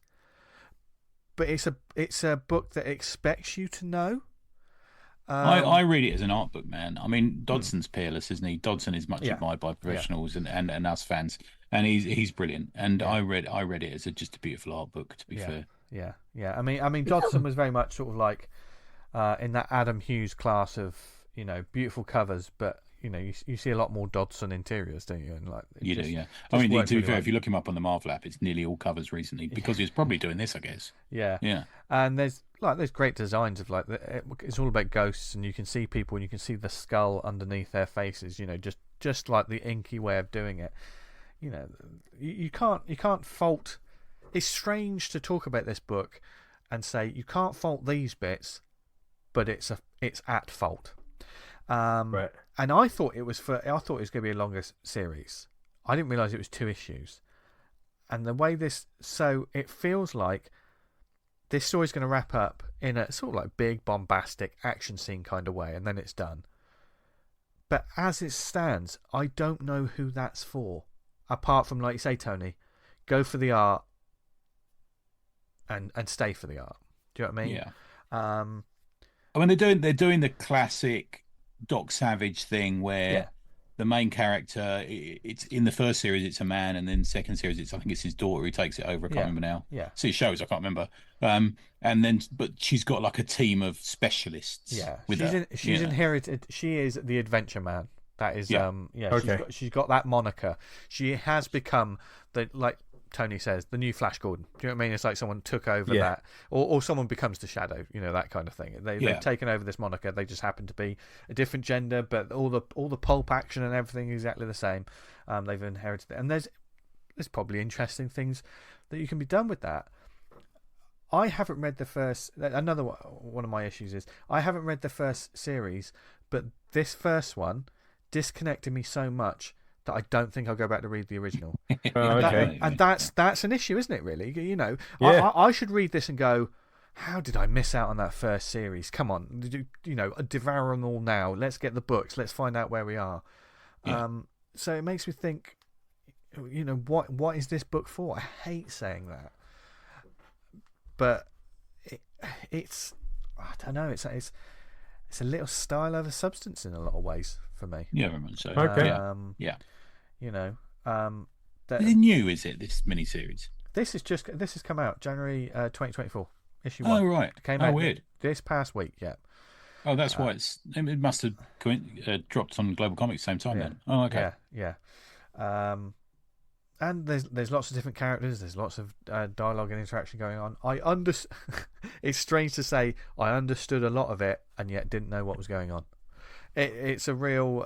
S1: But it's a book that expects you to know.
S3: I read it as an art book, man. I mean, Dodson's peerless, isn't he? Dodson is much admired by professionals and us fans, and he's brilliant. And I read it as just a beautiful art book, to be fair.
S1: Yeah. I mean, Dodson was very much sort of like in that Adam Hughes class of, you know, beautiful covers, but you know, you see a lot more Dodson interiors, don't you? And like
S3: you do, yeah. I mean, to be fair, if you look him up on the Marvel app, it's nearly all covers recently, because he was probably doing this, I guess. Yeah.
S1: And there's great designs of like it's all about ghosts, and you can see people, and you can see the skull underneath their faces. You know, just like the inky way of doing it. You know, you can't fault. It's strange to talk about this book and say you can't fault these bits, but it's at fault.
S2: Right.
S1: And I thought it was going to be a longer series. I didn't realize it was 2 issues. And the way so it feels like this story's going to wrap up in a sort of like big bombastic action scene kind of way, and then it's done. But as it stands, I don't know who that's for, apart from, like you say, Tony, go for the art and stay for the art. Do you know what I mean?
S3: Yeah. I mean, they're doing the classic Doc Savage thing where the main character, it's in the first series it's a man, and then second series I think it's his daughter who takes it over. I can't remember now. See shows, I can't remember. But she's got like a team of specialists.
S1: She's inherited. She is the Adventureman. That is she's got that moniker. She has become the, like Tony says, the new Flash Gordon. Do you know what I mean? It's like someone took over that, or someone becomes the Shadow. You know, that kind of thing. They've taken over this moniker. They just happen to be a different gender, but all the pulp action and everything is exactly the same. They've inherited it, and there's probably interesting things that you can be done with that. I haven't read the first. Another one of my issues is I haven't read the first series, but this first one disconnected me so much that I don't think I'll go back to read the original.
S2: Okay.
S1: And that's an issue, isn't it? Really,
S2: Yeah.
S1: I should read this and go, how did I miss out on that first series? Come on, devour them all now. Let's get the books. Let's find out where we are.
S3: Yeah.
S1: So it makes me think, what is this book for? I hate saying that, but it's I don't know. It's a little style over substance in a lot of ways for me.
S3: Yeah, very much so.
S2: Okay.
S3: Yeah.
S1: That
S3: Is it new? Is it this miniseries?
S1: this has come out January 2024, issue 1.
S3: Oh right.
S1: Came
S3: Oh
S1: out
S3: weird.
S1: this past week. Yeah.
S3: Oh, that's why it must have dropped on Global Comics at the same time then. Oh, okay.
S1: Yeah. And there's lots of different characters. There's lots of dialogue and interaction going on. It's strange to say I understood a lot of it and yet didn't know what was going on. It's a real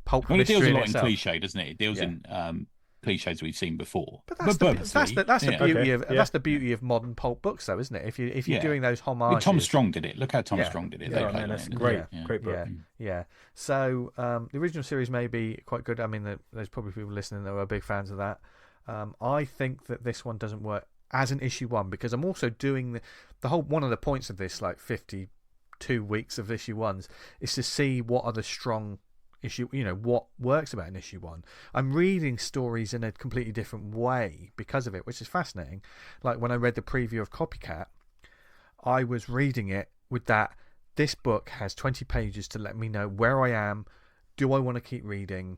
S1: pulp
S3: Well, it
S1: mystery
S3: deals a
S1: in
S3: lot in
S1: itself.
S3: cliche, doesn't it? It deals in cliches we've seen before.
S1: But that's
S3: purposely.
S1: the beauty
S2: Okay.
S1: that's the beauty of modern pulp books, though, isn't it? If you're
S3: Yeah.
S1: doing those
S3: I mean,
S1: homages.
S3: Tom Strong did it. Look how Tom
S1: Yeah.
S3: Strong did it.
S2: Yeah,
S3: They
S2: man,
S3: played
S2: that's
S3: on it.
S2: great.
S3: Yeah.
S2: Great book.
S1: Yeah. So the original series may be quite good. I mean, there's probably people listening that are big fans of that. I think that this one doesn't work as an issue 1 because I'm also doing the whole. One of the points of this, like 52 weeks of issue 1s, is to see what are the strong issue. What works about an issue 1. I'm reading stories in a completely different way because of it, which is fascinating. Like when I read the preview of Copycat, I was reading it with that. This book has 20 pages to let me know where I am. Do I want to keep reading?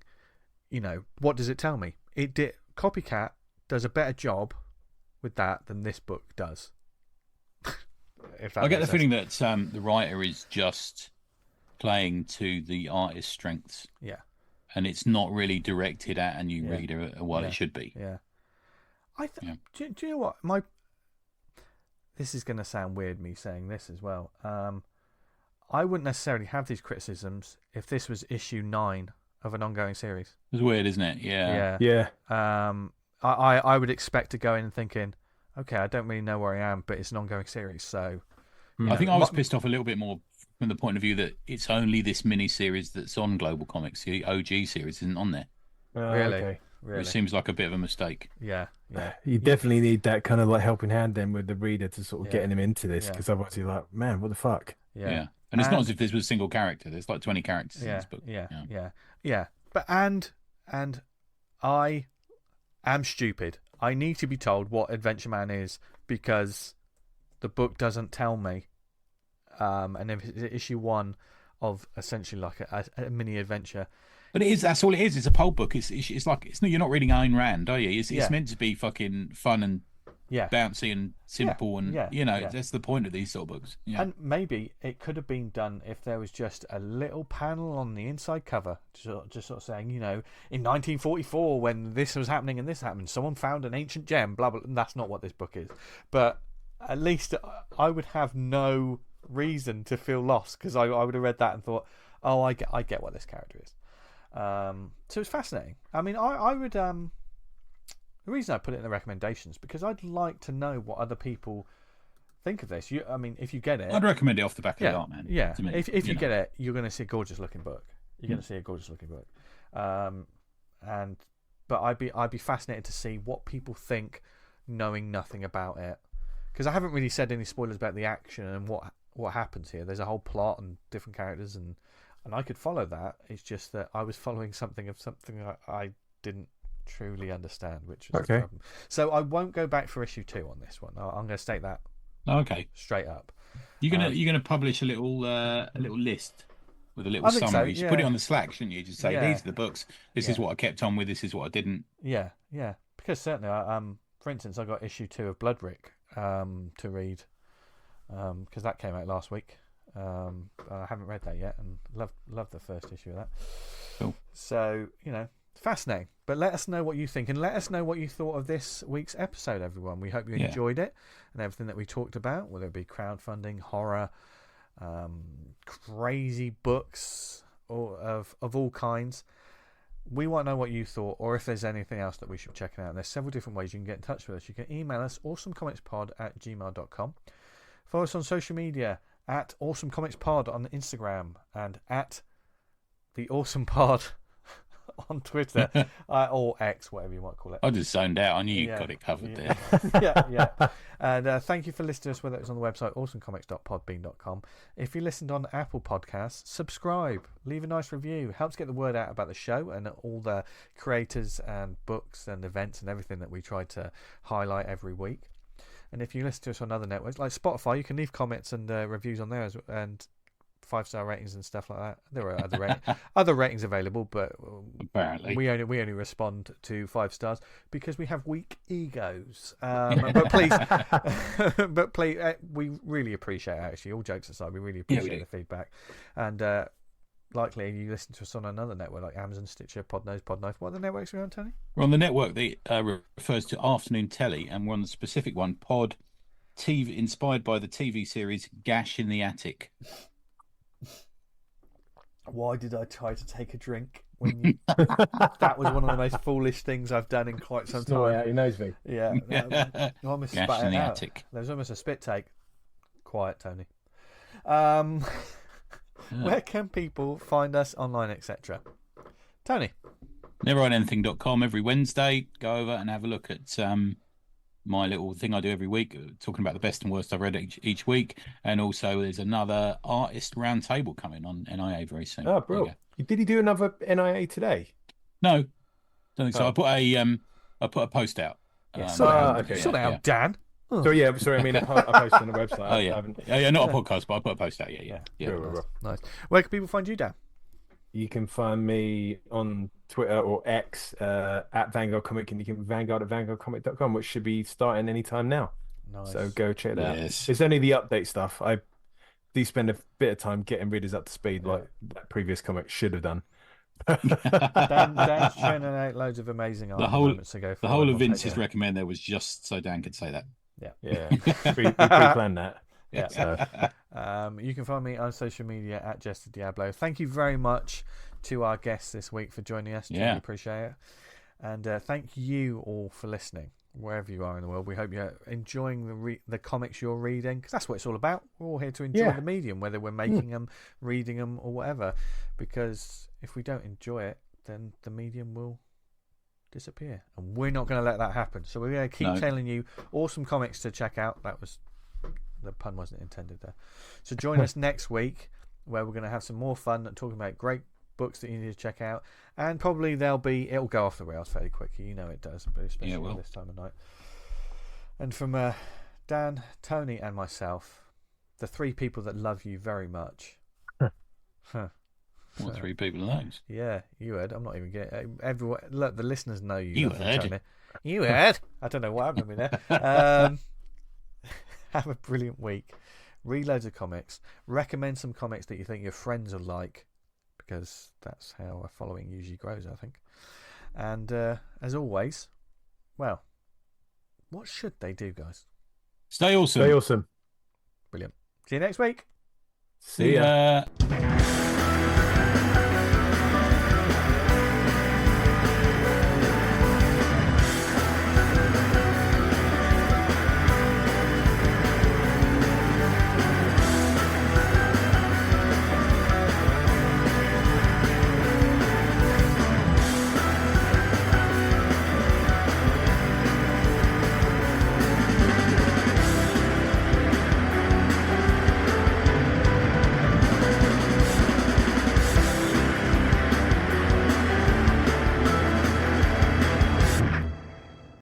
S1: What does it tell me? Copycat does a better job with that than this book does. If that
S3: I get the
S1: makes
S3: feeling that the writer is just playing to the artist's strengths.
S1: Yeah.
S3: And it's not really directed at a new reader while
S1: Yeah.
S3: it should be.
S1: Yeah. Do you know what? This is going to sound weird, me saying this as well. I wouldn't necessarily have these criticisms if this was issue 9 of an ongoing series.
S3: It's weird, isn't it? Yeah.
S2: Yeah.
S1: I would expect to go in thinking, okay, I don't really know where I am, but it's an ongoing series, so.
S3: I think I was pissed off a little bit more from the point of view that it's only this mini-series that's on Global Comics. The OG series isn't on there,
S1: Really?
S2: Okay.
S3: which seems like a bit of a mistake.
S1: Yeah.
S2: You definitely need that kind of like helping hand then with the reader to sort of
S1: Yeah.
S2: getting him into this
S1: Yeah.
S2: because otherwise you're like, man, what the fuck?
S3: Yeah. And it's not as if this was a single character. There's like 20 characters in this book.
S1: Yeah. But and I am stupid. I need to be told what Adventureman is because the book doesn't tell me. And if it's issue 1 of essentially like a mini adventure.
S3: But it is. That's all it is. It's a pulp book. It's like you're not reading Ayn Rand, are you? It's
S1: Yeah.
S3: meant to be fucking fun and
S1: Yeah.
S3: bouncy and simple and
S1: Yeah.
S3: that's the point of these sort of books. Yeah.
S1: And maybe it could have been done if there was just a little panel on the inside cover, just sort of saying, in 1944 when this was happening and this happened, someone found an ancient gem, blah blah. And that's not what this book is, but at least I would have no reason to feel lost because I would have read that and thought, oh, I get what this character is. So it's fascinating. I mean, I would. The reason I put it in the recommendations because I'd like to know what other people think of this. I mean, if you get it,
S3: I'd recommend it off the back of the art, man.
S1: Yeah,
S3: to me,
S1: if you get it, you're going to see a gorgeous looking book. You're going to see a gorgeous looking book. But I'd be fascinated to see what people think, knowing nothing about it, because I haven't really said any spoilers about the action and what happens here. There's a whole plot and different characters, and I could follow that. It's just that I was following something I didn't truly understand, which was the problem. So I won't go back for issue 2 on this one. I'm going to state that
S3: Okay.
S1: straight up.
S3: You're gonna publish a little list with a little
S1: I think so,
S3: summary. You should put it
S1: yeah.
S3: on the Slack, shouldn't you? Just say
S1: Yeah.
S3: these are the books. This is what I kept on with. This is what I didn't.
S1: Yeah. Because certainly, for instance, I got issue 2 of Bloodrick to read because that came out last week. I haven't read that yet, and love the first issue of that.
S3: Cool.
S1: So fascinating. But let us know what you think, and let us know what you thought of this week's episode, everyone. We hope you enjoyed it and everything that we talked about, whether it be crowdfunding, horror, crazy books, or of all kinds. We want to know what you thought, or if there's anything else that we should check out. And there's several different ways you can get in touch with us. You can email us, awesomecomicspod@gmail.com. Follow us on social media at Awesome Comics Pod on Instagram and at the Awesome Pod on Twitter or X, whatever you might call it.
S3: I just zoned out. I knew you got it covered there.
S1: Yeah. And thank you for listening to us, whether it's on the website awesomecomics.podbean.com. If you listened on Apple Podcasts, subscribe, leave a nice review. Helps get the word out about the show and all the creators and books and events and everything that we try to highlight every week. And if you listen to us on other networks like Spotify, you can leave comments and reviews on there and 5-star ratings and stuff like that. There are other ratings available, but
S3: apparently
S1: we only respond to 5 stars because we have weak egos. But please, we really appreciate it, actually. All jokes aside, we really appreciate the feedback. And likely you listen to us on another network like Amazon, Stitcher, Podnose, Podknife. What are the networks we're on, Tony?
S3: We're on the network that refers to afternoon telly, and we're on the specific one, Pod TV, inspired by the TV series Gash in the Attic.
S1: Why did I try to take a drink when you... That was one of the most foolish things I've done in quite some time.
S2: Snort out your nose, Vic.
S1: Yeah. I almost
S3: Gash
S1: spat
S3: in
S1: it
S3: the
S1: out.
S3: attic.
S1: There was almost a spit take. Quiet, Tony. Where can people find us online, etc.? Tony?
S3: NeverWriteAnything.com every Wednesday. Go over and have a look at my little thing I do every week, talking about the best and worst I've read each week. And also there's another artist roundtable coming on NIA very soon.
S2: Oh, bro. Did he do another NIA today?
S3: No, don't think so. I put a post out.
S1: Sort out, Dan.
S2: Oh. Sorry, I mean, I posted on the website.
S3: Not a podcast, but I put a post out. Yeah.
S1: Nice. Where can people find you, Dan?
S2: You can find me on Twitter or X at Vanguard Comic, and you can Vanguard at vanguardcomic.com, which should be starting anytime now.
S1: Nice.
S2: So go check that out. It's only the update stuff. I do spend a bit of time getting readers up to speed, like that previous comic should have done.
S1: Dan's churning out loads of amazing art moments ago.
S3: The whole of Vince's recommend there was just so Dan could say that.
S2: Yeah. We pre-planned that.
S1: Yeah. So. You can find me on social media at Jester Diablo. Thank you very much to our guests this week for joining us. Really appreciate it. And thank you all for listening, wherever you are in the world. We hope you're enjoying the comics you're reading, because that's what it's all about. We're all here to enjoy the medium, whether we're making them, reading them, or whatever. Because if we don't enjoy it, then the medium will disappear, and we're not going to let that happen. So we're going to keep telling you awesome comics to check out. The pun wasn't intended there. So join us next week, where we're going to have some more fun talking about great books that you need to check out, and probably it'll go off the rails fairly quickly. You know it does, but especially this time of night. And from Dan, Tony, and myself, the 3 people that love you very much.
S3: What 3 people are those?
S1: Yeah, you heard. I'm not even getting everyone. Look, the listeners know you.
S3: You heard.
S1: Tony. You heard. I don't know what happened to me there. Have a brilliant week. Read loads of comics. Recommend some comics that you think your friends will like, because that's how a following usually grows, I think. And as always, well, what should they do, guys?
S3: Stay awesome.
S2: Stay awesome.
S1: Brilliant. See you next week.
S2: See ya.